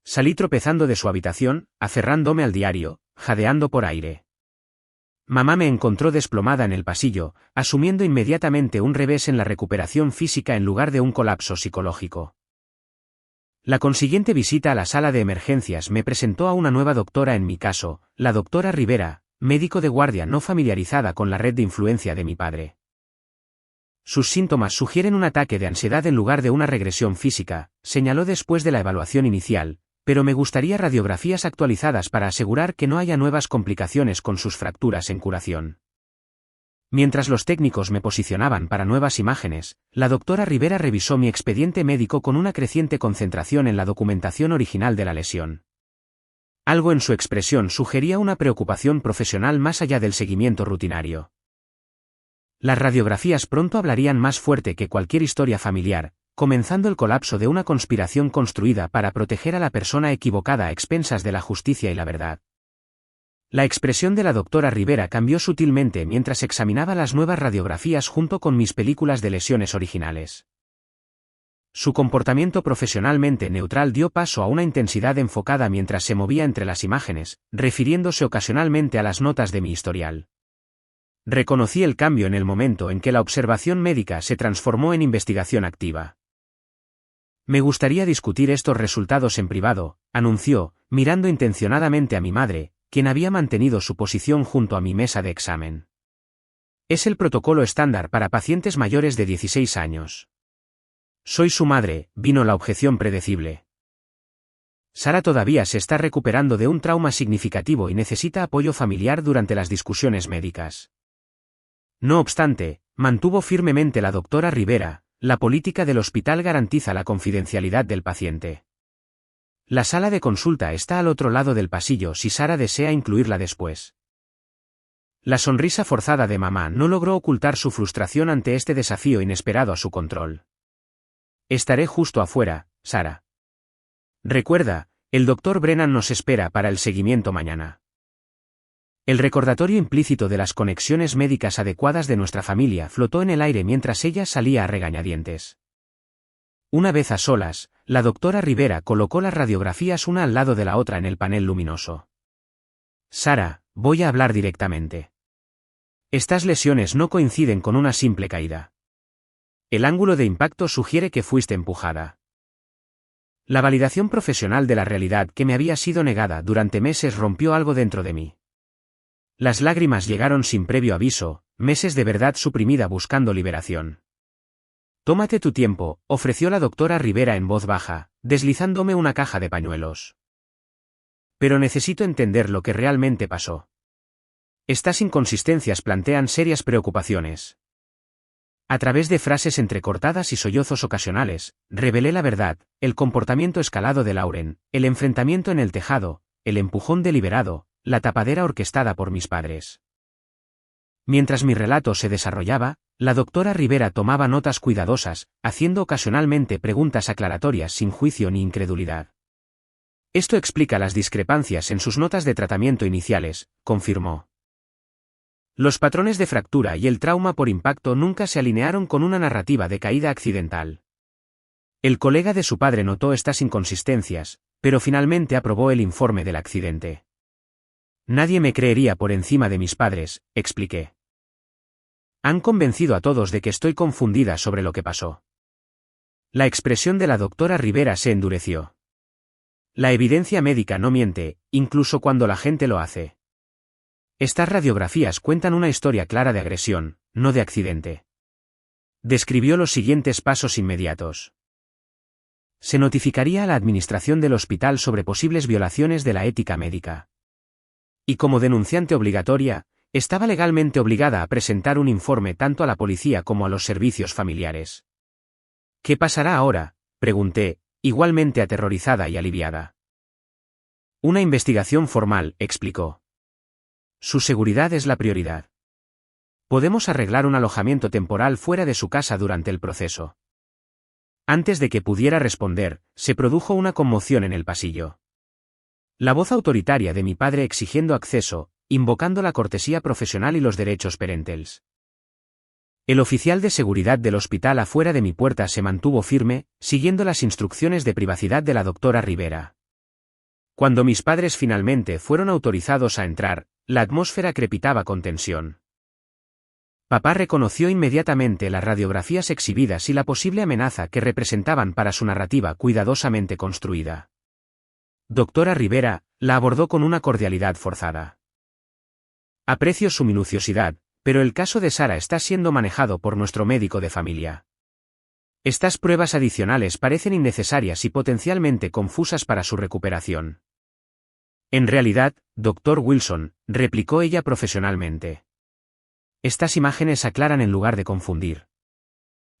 Salí tropezando de su habitación, aferrándome al diario, jadeando por aire. Mamá me encontró desplomada en el pasillo, asumiendo inmediatamente un revés en la recuperación física en lugar de un colapso psicológico. La consiguiente visita a la sala de emergencias me presentó a una nueva doctora en mi caso, la doctora Rivera, médico de guardia no familiarizada con la red de influencia de mi padre. Sus síntomas sugieren un ataque de ansiedad en lugar de una regresión física, señaló después de la evaluación inicial, pero me gustaría radiografías actualizadas para asegurar que no haya nuevas complicaciones con sus fracturas en curación. Mientras los técnicos me posicionaban para nuevas imágenes, la doctora Rivera revisó mi expediente médico con una creciente concentración en la documentación original de la lesión. Algo en su expresión sugería una preocupación profesional más allá del seguimiento rutinario. Las radiografías pronto hablarían más fuerte que cualquier historia familiar, comenzando el colapso de una conspiración construida para proteger a la persona equivocada a expensas de la justicia y la verdad. La expresión de la doctora Rivera cambió sutilmente mientras examinaba las nuevas radiografías junto con mis películas de lesiones originales. Su comportamiento profesionalmente neutral dio paso a una intensidad enfocada mientras se movía entre las imágenes, refiriéndose ocasionalmente a las notas de mi historial. Reconocí el cambio en el momento en que la observación médica se transformó en investigación activa. Me gustaría discutir estos resultados en privado, anunció, mirando intencionadamente a mi madre, quien había mantenido su posición junto a mi mesa de examen. Es el protocolo estándar para pacientes mayores de 16 años. Soy su madre, vino la objeción predecible. Sara todavía se está recuperando de un trauma significativo y necesita apoyo familiar durante las discusiones médicas. No obstante, mantuvo firmemente la doctora Rivera, la política del hospital garantiza la confidencialidad del paciente. La sala de consulta está al otro lado del pasillo si Sara desea incluirla después. La sonrisa forzada de mamá no logró ocultar su frustración ante este desafío inesperado a su control. Estaré justo afuera, Sara. Recuerda, el doctor Brennan nos espera para el seguimiento mañana. El recordatorio implícito de las conexiones médicas adecuadas de nuestra familia flotó en el aire mientras ella salía a regañadientes. Una vez a solas, la doctora Rivera colocó las radiografías una al lado de la otra en el panel luminoso. Sara, voy a hablar directamente. Estas lesiones no coinciden con una simple caída. El ángulo de impacto sugiere que fuiste empujada. La validación profesional de la realidad que me había sido negada durante meses rompió algo dentro de mí. Las lágrimas llegaron sin previo aviso, meses de verdad suprimida buscando liberación. Tómate tu tiempo, ofreció la doctora Rivera en voz baja, deslizándome una caja de pañuelos. Pero necesito entender lo que realmente pasó. Estas inconsistencias plantean serias preocupaciones. A través de frases entrecortadas y sollozos ocasionales, revelé la verdad, el comportamiento escalado de Lauren, el enfrentamiento en el tejado, el empujón deliberado, la tapadera orquestada por mis padres. Mientras mi relato se desarrollaba, la doctora Rivera tomaba notas cuidadosas, haciendo ocasionalmente preguntas aclaratorias sin juicio ni incredulidad. Esto explica las discrepancias en sus notas de tratamiento iniciales, confirmó. Los patrones de fractura y el trauma por impacto nunca se alinearon con una narrativa de caída accidental. El colega de su padre notó estas inconsistencias, pero finalmente aprobó el informe del accidente. Nadie me creería por encima de mis padres, expliqué. Han convencido a todos de que estoy confundida sobre lo que pasó. La expresión de la doctora Rivera se endureció. La evidencia médica no miente, incluso cuando la gente lo hace. Estas radiografías cuentan una historia clara de agresión, no de accidente. Describió los siguientes pasos inmediatos. Se notificaría a la administración del hospital sobre posibles violaciones de la ética médica. Y como denunciante obligatoria, estaba legalmente obligada a presentar un informe tanto a la policía como a los servicios familiares. ¿Qué pasará ahora?, pregunté, igualmente aterrorizada y aliviada. Una investigación formal, explicó. Su seguridad es la prioridad. Podemos arreglar un alojamiento temporal fuera de su casa durante el proceso. Antes de que pudiera responder, se produjo una conmoción en el pasillo. La voz autoritaria de mi padre exigiendo acceso, invocando la cortesía profesional y los derechos parentales. El oficial de seguridad del hospital afuera de mi puerta se mantuvo firme, siguiendo las instrucciones de privacidad de la doctora Rivera. Cuando mis padres finalmente fueron autorizados a entrar, la atmósfera crepitaba con tensión. Papá reconoció inmediatamente las radiografías exhibidas y la posible amenaza que representaban para su narrativa cuidadosamente construida. Doctora Rivera, la abordó con una cordialidad forzada. Aprecio su minuciosidad, pero el caso de Sara está siendo manejado por nuestro médico de familia. Estas pruebas adicionales parecen innecesarias y potencialmente confusas para su recuperación. En realidad, Dr. Wilson, replicó ella profesionalmente. Estas imágenes aclaran en lugar de confundir.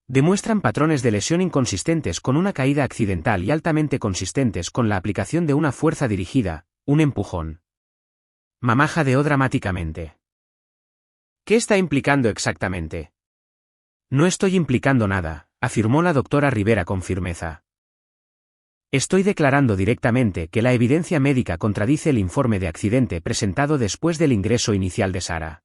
Demuestran patrones de lesión inconsistentes con una caída accidental y altamente consistentes con la aplicación de una fuerza dirigida, un empujón. Mamá jadeó dramáticamente. ¿Qué está implicando exactamente? No estoy implicando nada, afirmó la doctora Rivera con firmeza. Estoy declarando directamente que la evidencia médica contradice el informe de accidente presentado después del ingreso inicial de Sara.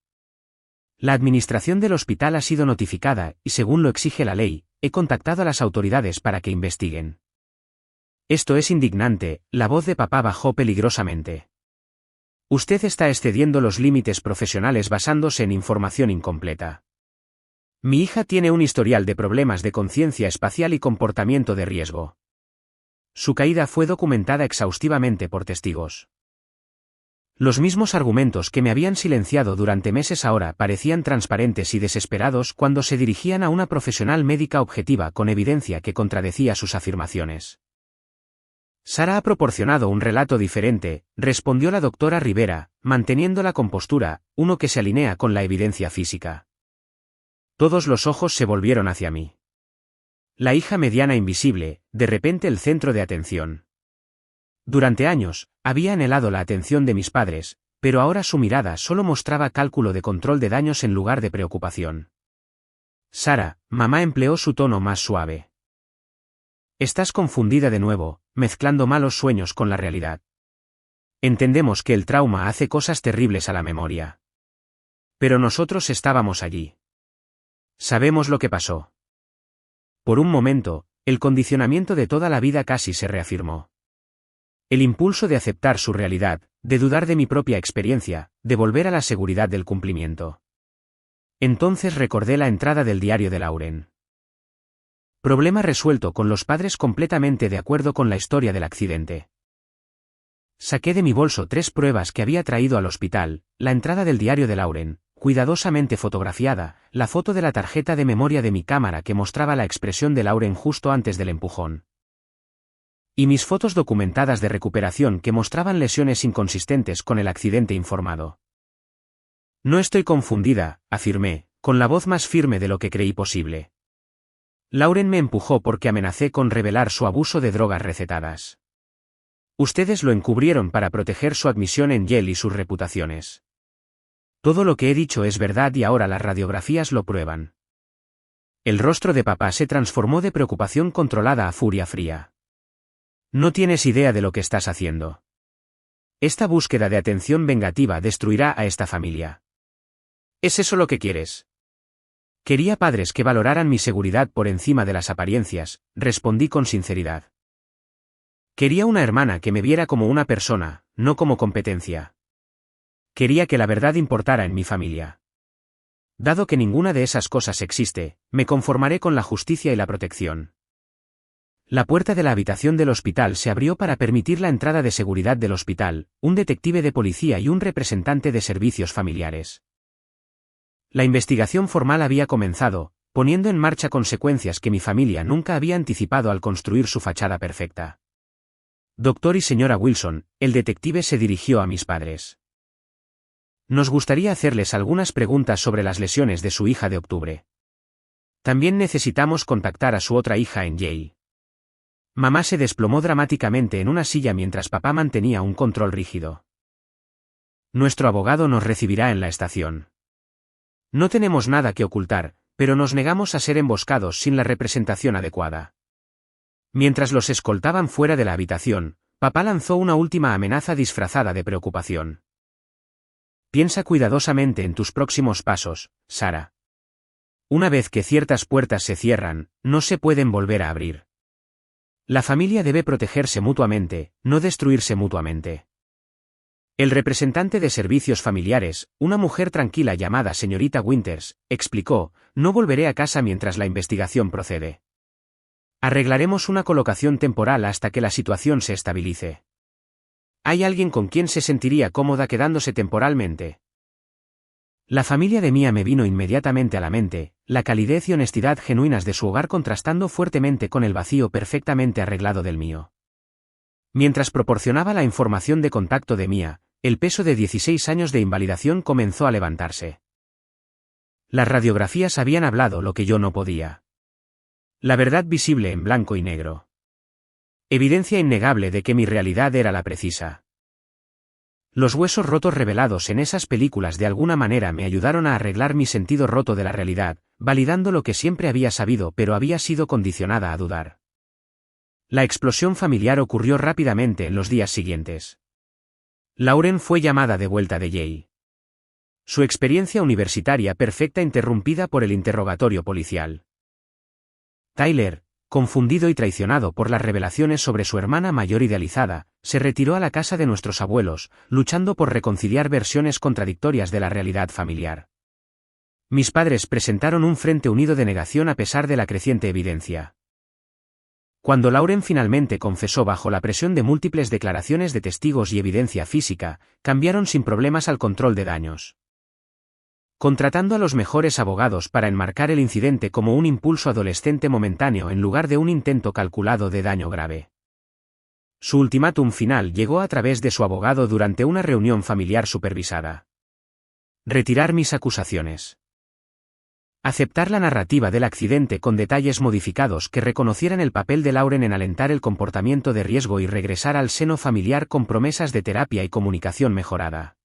La administración del hospital ha sido notificada y, según lo exige la ley, he contactado a las autoridades para que investiguen. Esto es indignante, la voz de papá bajó peligrosamente. Usted está excediendo los límites profesionales basándose en información incompleta. Mi hija tiene un historial de problemas de conciencia espacial y comportamiento de riesgo. Su caída fue documentada exhaustivamente por testigos. Los mismos argumentos que me habían silenciado durante meses ahora parecían transparentes y desesperados cuando se dirigían a una profesional médica objetiva con evidencia que contradecía sus afirmaciones. Sara ha proporcionado un relato diferente, respondió la doctora Rivera, manteniendo la compostura, uno que se alinea con la evidencia física. Todos los ojos se volvieron hacia mí. La hija mediana invisible, de repente el centro de atención. Durante años, había anhelado la atención de mis padres, pero ahora su mirada solo mostraba cálculo de control de daños en lugar de preocupación. Sara, mamá empleó su tono más suave. Estás confundida de nuevo, mezclando malos sueños con la realidad. Entendemos que el trauma hace cosas terribles a la memoria. Pero nosotros estábamos allí. Sabemos lo que pasó. Por un momento, el condicionamiento de toda la vida casi se reafirmó. El impulso de aceptar su realidad, de dudar de mi propia experiencia, de volver a la seguridad del cumplimiento. Entonces recordé la entrada del diario de Lauren. Problema resuelto con los padres completamente de acuerdo con la historia del accidente. Saqué de mi bolso 3 pruebas que había traído al hospital, la entrada del diario de Lauren, cuidadosamente fotografiada, la foto de la tarjeta de memoria de mi cámara que mostraba la expresión de Lauren justo antes del empujón. Y mis fotos documentadas de recuperación que mostraban lesiones inconsistentes con el accidente informado. No estoy confundida, afirmé, con la voz más firme de lo que creí posible. Lauren me empujó porque amenacé con revelar su abuso de drogas recetadas. Ustedes lo encubrieron para proteger su admisión en Yale y sus reputaciones. Todo lo que he dicho es verdad y ahora las radiografías lo prueban. El rostro de papá se transformó de preocupación controlada a furia fría. No tienes idea de lo que estás haciendo. Esta búsqueda de atención vengativa destruirá a esta familia. ¿Es eso lo que quieres? Quería padres que valoraran mi seguridad por encima de las apariencias, respondí con sinceridad. Quería una hermana que me viera como una persona, no como competencia. Quería que la verdad importara en mi familia. Dado que ninguna de esas cosas existe, me conformaré con la justicia y la protección. La puerta de la habitación del hospital se abrió para permitir la entrada de seguridad del hospital, un detective de policía y un representante de servicios familiares. La investigación formal había comenzado, poniendo en marcha consecuencias que mi familia nunca había anticipado al construir su fachada perfecta. Doctor y señora Wilson, el detective se dirigió a mis padres. Nos gustaría hacerles algunas preguntas sobre las lesiones de su hija de octubre. También necesitamos contactar a su otra hija en Yale. Mamá se desplomó dramáticamente en una silla mientras papá mantenía un control rígido. Nuestro abogado nos recibirá en la estación. No tenemos nada que ocultar, pero nos negamos a ser emboscados sin la representación adecuada. Mientras los escoltaban fuera de la habitación, papá lanzó una última amenaza disfrazada de preocupación. Piensa cuidadosamente en tus próximos pasos, Sarah. Una vez que ciertas puertas se cierran, no se pueden volver a abrir. La familia debe protegerse mutuamente, no destruirse mutuamente. El representante de servicios familiares, una mujer tranquila llamada señorita Winters, explicó: no volveré a casa mientras la investigación procede. Arreglaremos una colocación temporal hasta que la situación se estabilice. ¿Hay alguien con quien se sentiría cómoda quedándose temporalmente? La familia de Mia me vino inmediatamente a la mente, la calidez y honestidad genuinas de su hogar contrastando fuertemente con el vacío perfectamente arreglado del mío. Mientras proporcionaba la información de contacto de Mia, el peso de 16 años de invalidación comenzó a levantarse. Las radiografías habían hablado lo que yo no podía. La verdad visible en blanco y negro. Evidencia innegable de que mi realidad era la precisa. Los huesos rotos revelados en esas películas de alguna manera me ayudaron a arreglar mi sentido roto de la realidad, validando lo que siempre había sabido pero había sido condicionada a dudar. La explosión familiar ocurrió rápidamente en los días siguientes. Lauren fue llamada de vuelta de Yale. Su experiencia universitaria perfecta interrumpida por el interrogatorio policial. Tyler, confundido y traicionado por las revelaciones sobre su hermana mayor idealizada, se retiró a la casa de nuestros abuelos, luchando por reconciliar versiones contradictorias de la realidad familiar. Mis padres presentaron un frente unido de negación a pesar de la creciente evidencia. Cuando Lauren finalmente confesó bajo la presión de múltiples declaraciones de testigos y evidencia física, cambiaron sin problemas al control de daños. Contratando a los mejores abogados para enmarcar el incidente como un impulso adolescente momentáneo en lugar de un intento calculado de daño grave. Su ultimátum final llegó a través de su abogado durante una reunión familiar supervisada. Retirar mis acusaciones. Aceptar la narrativa del accidente con detalles modificados que reconocieran el papel de Lauren en alentar el comportamiento de riesgo y regresar al seno familiar con promesas de terapia y comunicación mejorada.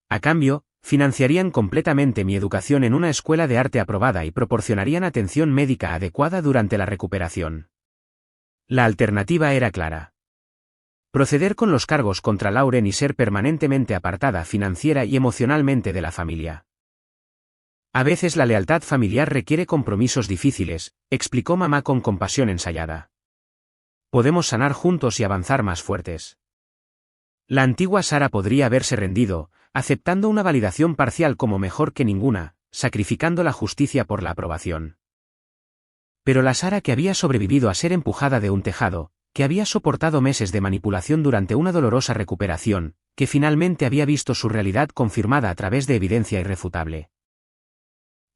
A cambio, financiarían completamente mi educación en una escuela de arte aprobada y proporcionarían atención médica adecuada durante la recuperación. La alternativa era clara. Proceder con los cargos contra Lauren y ser permanentemente apartada financiera y emocionalmente de la familia. A veces la lealtad familiar requiere compromisos difíciles, explicó mamá con compasión ensayada. Podemos sanar juntos y avanzar más fuertes. La antigua Sarah podría haberse rendido, aceptando una validación parcial como mejor que ninguna, sacrificando la justicia por la aprobación. Pero la Sarah que había sobrevivido a ser empujada de un tejado, que había soportado meses de manipulación durante una dolorosa recuperación, que finalmente había visto su realidad confirmada a través de evidencia irrefutable.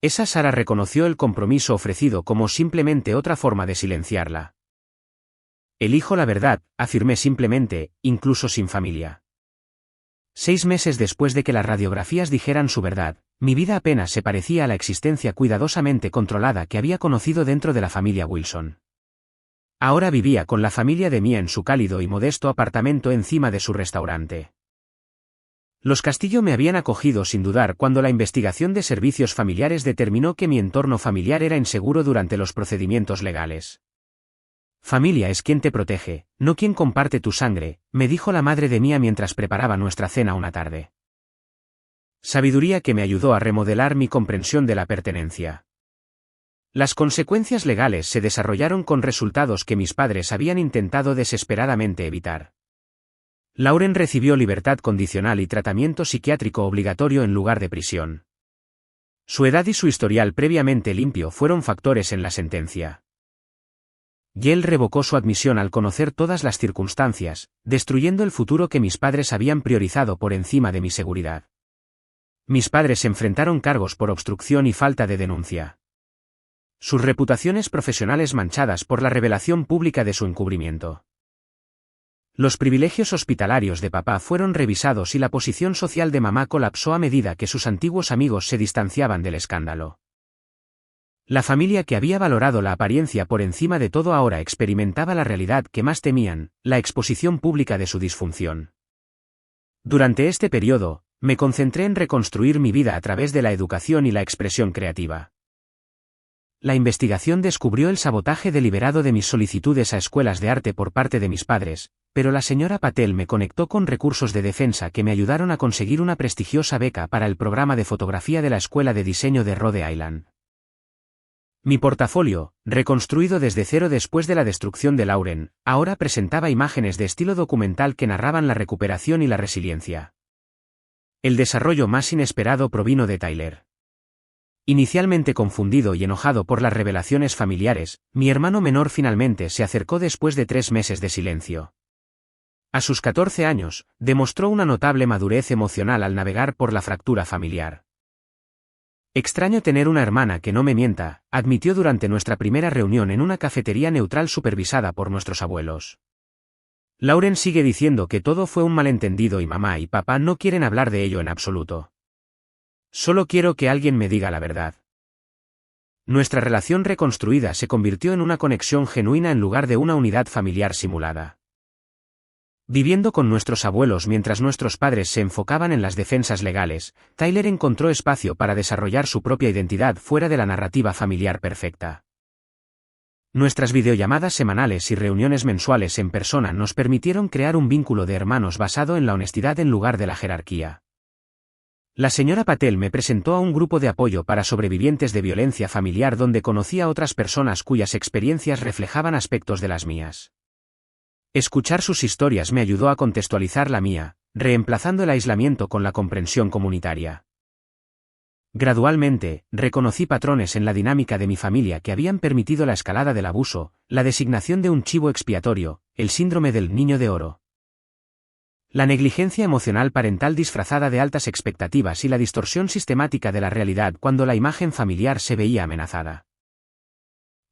Esa Sarah reconoció el compromiso ofrecido como simplemente otra forma de silenciarla. Elijo la verdad, afirmé simplemente, incluso sin familia. 6 meses después de que las radiografías dijeran su verdad, mi vida apenas se parecía a la existencia cuidadosamente controlada que había conocido dentro de la familia Wilson. Ahora vivía con la familia de Mia en su cálido y modesto apartamento encima de su restaurante. Los Castillo me habían acogido sin dudar cuando la investigación de servicios familiares determinó que mi entorno familiar era inseguro durante los procedimientos legales. Familia es quien te protege, no quien comparte tu sangre, me dijo la madre de Mia mientras preparaba nuestra cena una tarde. Sabiduría que me ayudó a remodelar mi comprensión de la pertenencia. Las consecuencias legales se desarrollaron con resultados que mis padres habían intentado desesperadamente evitar. Lauren recibió libertad condicional y tratamiento psiquiátrico obligatorio en lugar de prisión. Su edad y su historial previamente limpio fueron factores en la sentencia. Yale revocó su admisión al conocer todas las circunstancias, destruyendo el futuro que mis padres habían priorizado por encima de mi seguridad. Mis padres enfrentaron cargos por obstrucción y falta de denuncia. sus reputaciones profesionales manchadas por la revelación pública de su encubrimiento. Los privilegios hospitalarios de papá fueron revisados y la posición social de mamá colapsó a medida que sus antiguos amigos se distanciaban del escándalo. La familia que había valorado la apariencia por encima de todo ahora experimentaba la realidad que más temían, la exposición pública de su disfunción. Durante este periodo, me concentré en reconstruir mi vida a través de la educación y la expresión creativa. La investigación descubrió el sabotaje deliberado de mis solicitudes a escuelas de arte por parte de mis padres, pero la señora Patel me conectó con recursos de defensa que me ayudaron a conseguir una prestigiosa beca para el programa de fotografía de la Escuela de Diseño de Rhode Island. Mi portafolio, reconstruido desde cero después de la destrucción de Lauren, ahora presentaba imágenes de estilo documental que narraban la recuperación y la resiliencia. El desarrollo más inesperado provino de Tyler. Inicialmente confundido y enojado por las revelaciones familiares, mi hermano menor finalmente se acercó después de 3 meses de silencio. A sus 14 años, demostró una notable madurez emocional al navegar por la fractura familiar. Extraño tener una hermana que no me mienta, admitió durante nuestra primera reunión en una cafetería neutral supervisada por nuestros abuelos. Lauren sigue diciendo que todo fue un malentendido y mamá y papá no quieren hablar de ello en absoluto. Solo quiero que alguien me diga la verdad. Nuestra relación reconstruida se convirtió en una conexión genuina en lugar de una unidad familiar simulada. Viviendo con nuestros abuelos mientras nuestros padres se enfocaban en las defensas legales, Tyler encontró espacio para desarrollar su propia identidad fuera de la narrativa familiar perfecta. Nuestras videollamadas semanales y reuniones mensuales en persona nos permitieron crear un vínculo de hermanos basado en la honestidad en lugar de la jerarquía. La señora Patel me presentó a un grupo de apoyo para sobrevivientes de violencia familiar donde conocí a otras personas cuyas experiencias reflejaban aspectos de las mías. Escuchar sus historias me ayudó a contextualizar la mía, reemplazando el aislamiento con la comprensión comunitaria. Gradualmente, reconocí patrones en la dinámica de mi familia que habían permitido la escalada del abuso, la designación de un chivo expiatorio, el síndrome del niño de oro. La negligencia emocional parental disfrazada de altas expectativas y la distorsión sistemática de la realidad cuando la imagen familiar se veía amenazada.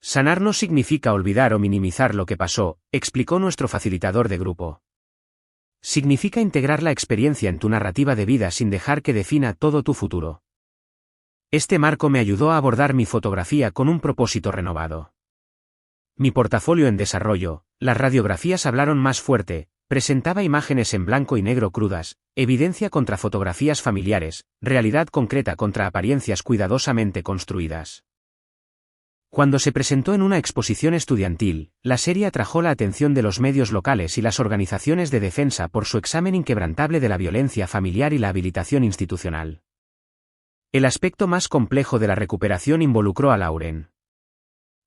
Sanar no significa olvidar o minimizar lo que pasó, explicó nuestro facilitador de grupo. Significa integrar la experiencia en tu narrativa de vida sin dejar que defina todo tu futuro. Este marco me ayudó a abordar mi fotografía con un propósito renovado. Mi portafolio en desarrollo, las radiografías hablaron más fuerte, presentaba imágenes en blanco y negro crudas, evidencia contra fotografías familiares, realidad concreta contra apariencias cuidadosamente construidas. Cuando se presentó en una exposición estudiantil, la serie atrajo la atención de los medios locales y las organizaciones de defensa por su examen inquebrantable de la violencia familiar y la habilitación institucional. El aspecto más complejo de la recuperación involucró a Lauren.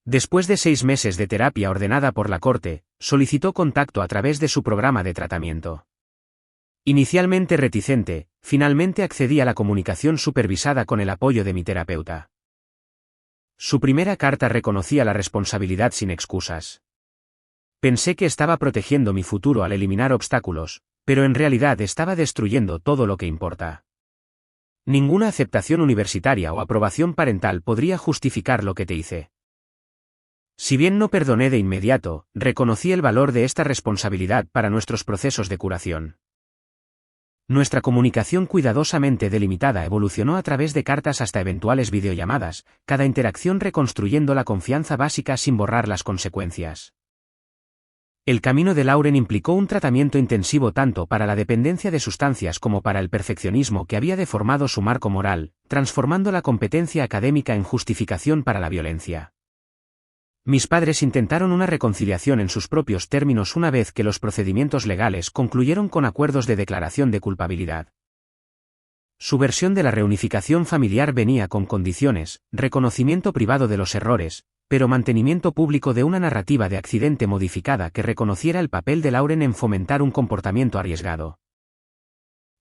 Después de 6 meses de terapia ordenada por la corte, solicitó contacto a través de su programa de tratamiento. Inicialmente reticente, finalmente accedí a la comunicación supervisada con el apoyo de mi terapeuta. Su primera carta reconocía la responsabilidad sin excusas. Pensé que estaba protegiendo mi futuro al eliminar obstáculos, pero en realidad estaba destruyendo todo lo que importa. Ninguna aceptación universitaria o aprobación parental podría justificar lo que te hice. Si bien no perdoné de inmediato, reconocí el valor de esta responsabilidad para nuestros procesos de curación. Nuestra comunicación cuidadosamente delimitada evolucionó a través de cartas hasta eventuales videollamadas, cada interacción reconstruyendo la confianza básica sin borrar las consecuencias. El camino de Lauren implicó un tratamiento intensivo tanto para la dependencia de sustancias como para el perfeccionismo que había deformado su marco moral, transformando la competencia académica en justificación para la violencia. Mis padres intentaron una reconciliación en sus propios términos una vez que los procedimientos legales concluyeron con acuerdos de declaración de culpabilidad. Su versión de la reunificación familiar venía con condiciones, reconocimiento privado de los errores, pero mantenimiento público de una narrativa de accidente modificada que reconociera el papel de Lauren en fomentar un comportamiento arriesgado.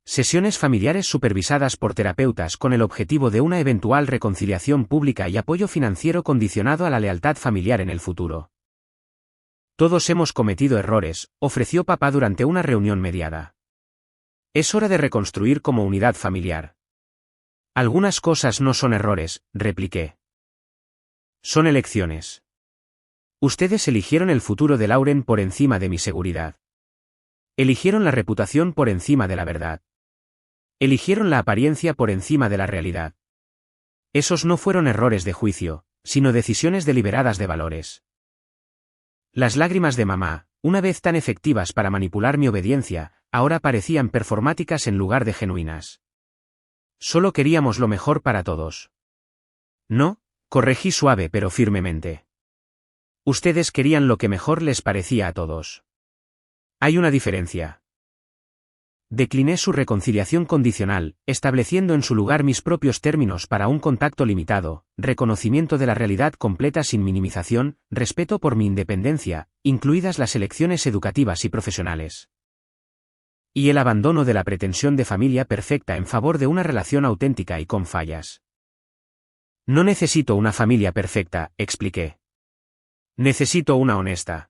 Sesiones familiares supervisadas por terapeutas con el objetivo de una eventual reconciliación pública y apoyo financiero condicionado a la lealtad familiar en el futuro. Todos hemos cometido errores, ofreció papá durante una reunión mediada. Es hora de reconstruir como unidad familiar. Algunas cosas no son errores, repliqué. Son elecciones. Ustedes eligieron el futuro de Lauren por encima de mi seguridad. Eligieron la reputación por encima de la verdad. Eligieron la apariencia por encima de la realidad. Esos no fueron errores de juicio, sino decisiones deliberadas de valores. Las lágrimas de mamá, una vez tan efectivas para manipular mi obediencia, ahora parecían performáticas en lugar de genuinas. Solo queríamos lo mejor para todos. No, corregí suave pero firmemente. Ustedes querían lo que mejor les parecía a todos. Hay una diferencia. Decliné su reconciliación condicional, estableciendo en su lugar mis propios términos para un contacto limitado, reconocimiento de la realidad completa sin minimización, respeto por mi independencia, incluidas las elecciones educativas y profesionales. Y el abandono de la pretensión de familia perfecta en favor de una relación auténtica y con fallas. No necesito una familia perfecta, expliqué. Necesito una honesta.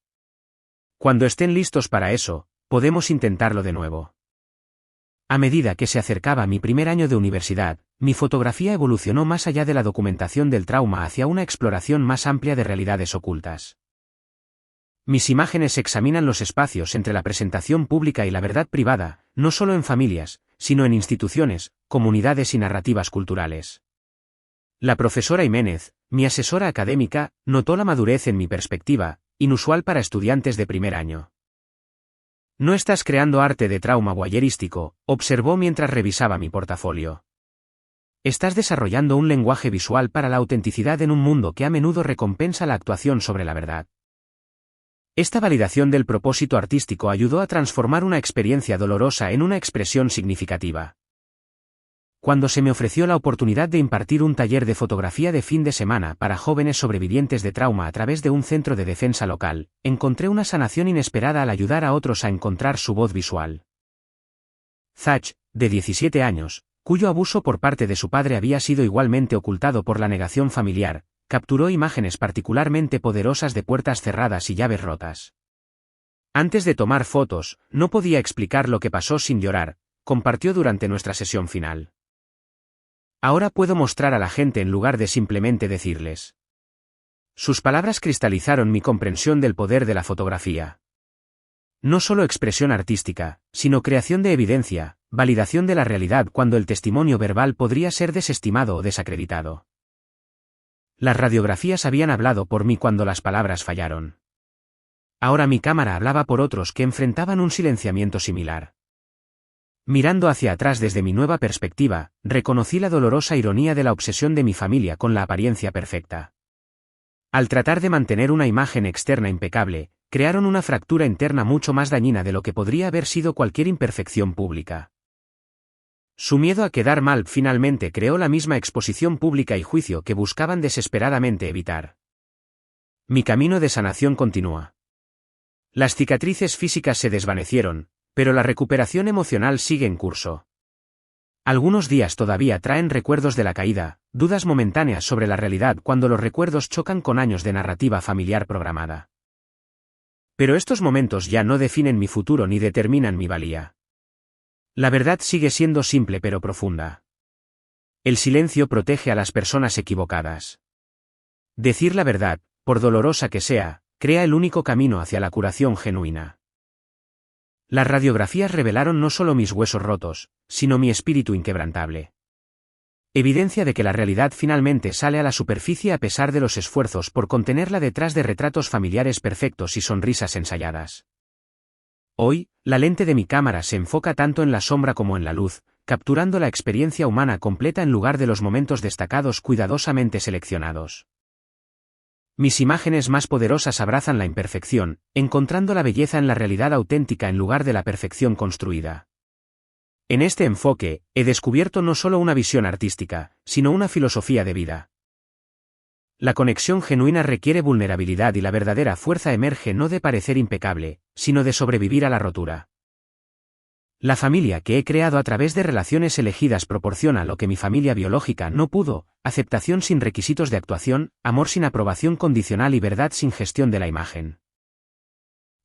Cuando estén listos para eso, podemos intentarlo de nuevo. A medida que se acercaba mi primer año de universidad, mi fotografía evolucionó más allá de la documentación del trauma hacia una exploración más amplia de realidades ocultas. Mis imágenes examinan los espacios entre la presentación pública y la verdad privada, no solo en familias, sino en instituciones, comunidades y narrativas culturales. La profesora Jiménez, mi asesora académica, notó la madurez en mi perspectiva, inusual para estudiantes de primer año. No estás creando arte de trauma voyerístico, observó mientras revisaba mi portafolio. Estás desarrollando un lenguaje visual para la autenticidad en un mundo que a menudo recompensa la actuación sobre la verdad. Esta validación del propósito artístico ayudó a transformar una experiencia dolorosa en una expresión significativa. Cuando se me ofreció la oportunidad de impartir un taller de fotografía de fin de semana para jóvenes sobrevivientes de trauma a través de un centro de defensa local, encontré una sanación inesperada al ayudar a otros a encontrar su voz visual. Zach, de 17 años, cuyo abuso por parte de su padre había sido igualmente ocultado por la negación familiar, capturó imágenes particularmente poderosas de puertas cerradas y llaves rotas. Antes de tomar fotos, no podía explicar lo que pasó sin llorar, compartió durante nuestra sesión final. Ahora puedo mostrar a la gente en lugar de simplemente decirles. Sus palabras cristalizaron mi comprensión del poder de la fotografía. No solo expresión artística, sino creación de evidencia, validación de la realidad cuando el testimonio verbal podría ser desestimado o desacreditado. Las radiografías habían hablado por mí cuando las palabras fallaron. Ahora mi cámara hablaba por otros que enfrentaban un silenciamiento similar. Mirando hacia atrás desde mi nueva perspectiva, reconocí la dolorosa ironía de la obsesión de mi familia con la apariencia perfecta. Al tratar de mantener una imagen externa impecable, crearon una fractura interna mucho más dañina de lo que podría haber sido cualquier imperfección pública. Su miedo a quedar mal finalmente creó la misma exposición pública y juicio que buscaban desesperadamente evitar. Mi camino de sanación continúa. Las cicatrices físicas se desvanecieron, pero la recuperación emocional sigue en curso. Algunos días todavía traen recuerdos de la caída, dudas momentáneas sobre la realidad cuando los recuerdos chocan con años de narrativa familiar programada. Pero estos momentos ya no definen mi futuro ni determinan mi valía. La verdad sigue siendo simple pero profunda. El silencio protege a las personas equivocadas. Decir la verdad, por dolorosa que sea, crea el único camino hacia la curación genuina. Las radiografías revelaron no solo mis huesos rotos, sino mi espíritu inquebrantable. Evidencia de que la realidad finalmente sale a la superficie a pesar de los esfuerzos por contenerla detrás de retratos familiares perfectos y sonrisas ensayadas. Hoy, la lente de mi cámara se enfoca tanto en la sombra como en la luz, capturando la experiencia humana completa en lugar de los momentos destacados cuidadosamente seleccionados. Mis imágenes más poderosas abrazan la imperfección, encontrando la belleza en la realidad auténtica en lugar de la perfección construida. En este enfoque, he descubierto no solo una visión artística, sino una filosofía de vida. La conexión genuina requiere vulnerabilidad y la verdadera fuerza emerge no de parecer impecable, sino de sobrevivir a la rotura. La familia que he creado a través de relaciones elegidas proporciona lo que mi familia biológica no pudo: aceptación sin requisitos de actuación, amor sin aprobación condicional y verdad sin gestión de la imagen.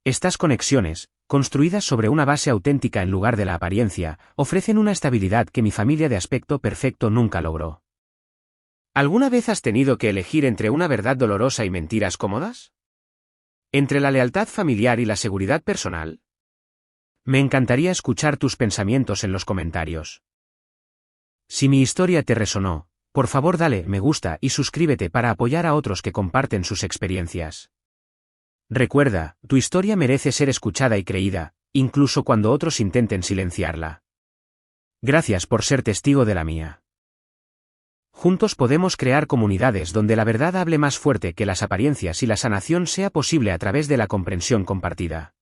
Estas conexiones, construidas sobre una base auténtica en lugar de la apariencia, ofrecen una estabilidad que mi familia de aspecto perfecto nunca logró. ¿Alguna vez has tenido que elegir entre una verdad dolorosa y mentiras cómodas? ¿Entre la lealtad familiar y la seguridad personal? Me encantaría escuchar tus pensamientos en los comentarios. Si mi historia te resonó, por favor dale me gusta y suscríbete para apoyar a otros que comparten sus experiencias. Recuerda, tu historia merece ser escuchada y creída, incluso cuando otros intenten silenciarla. Gracias por ser testigo de la mía. Juntos podemos crear comunidades donde la verdad hable más fuerte que las apariencias y la sanación sea posible a través de la comprensión compartida.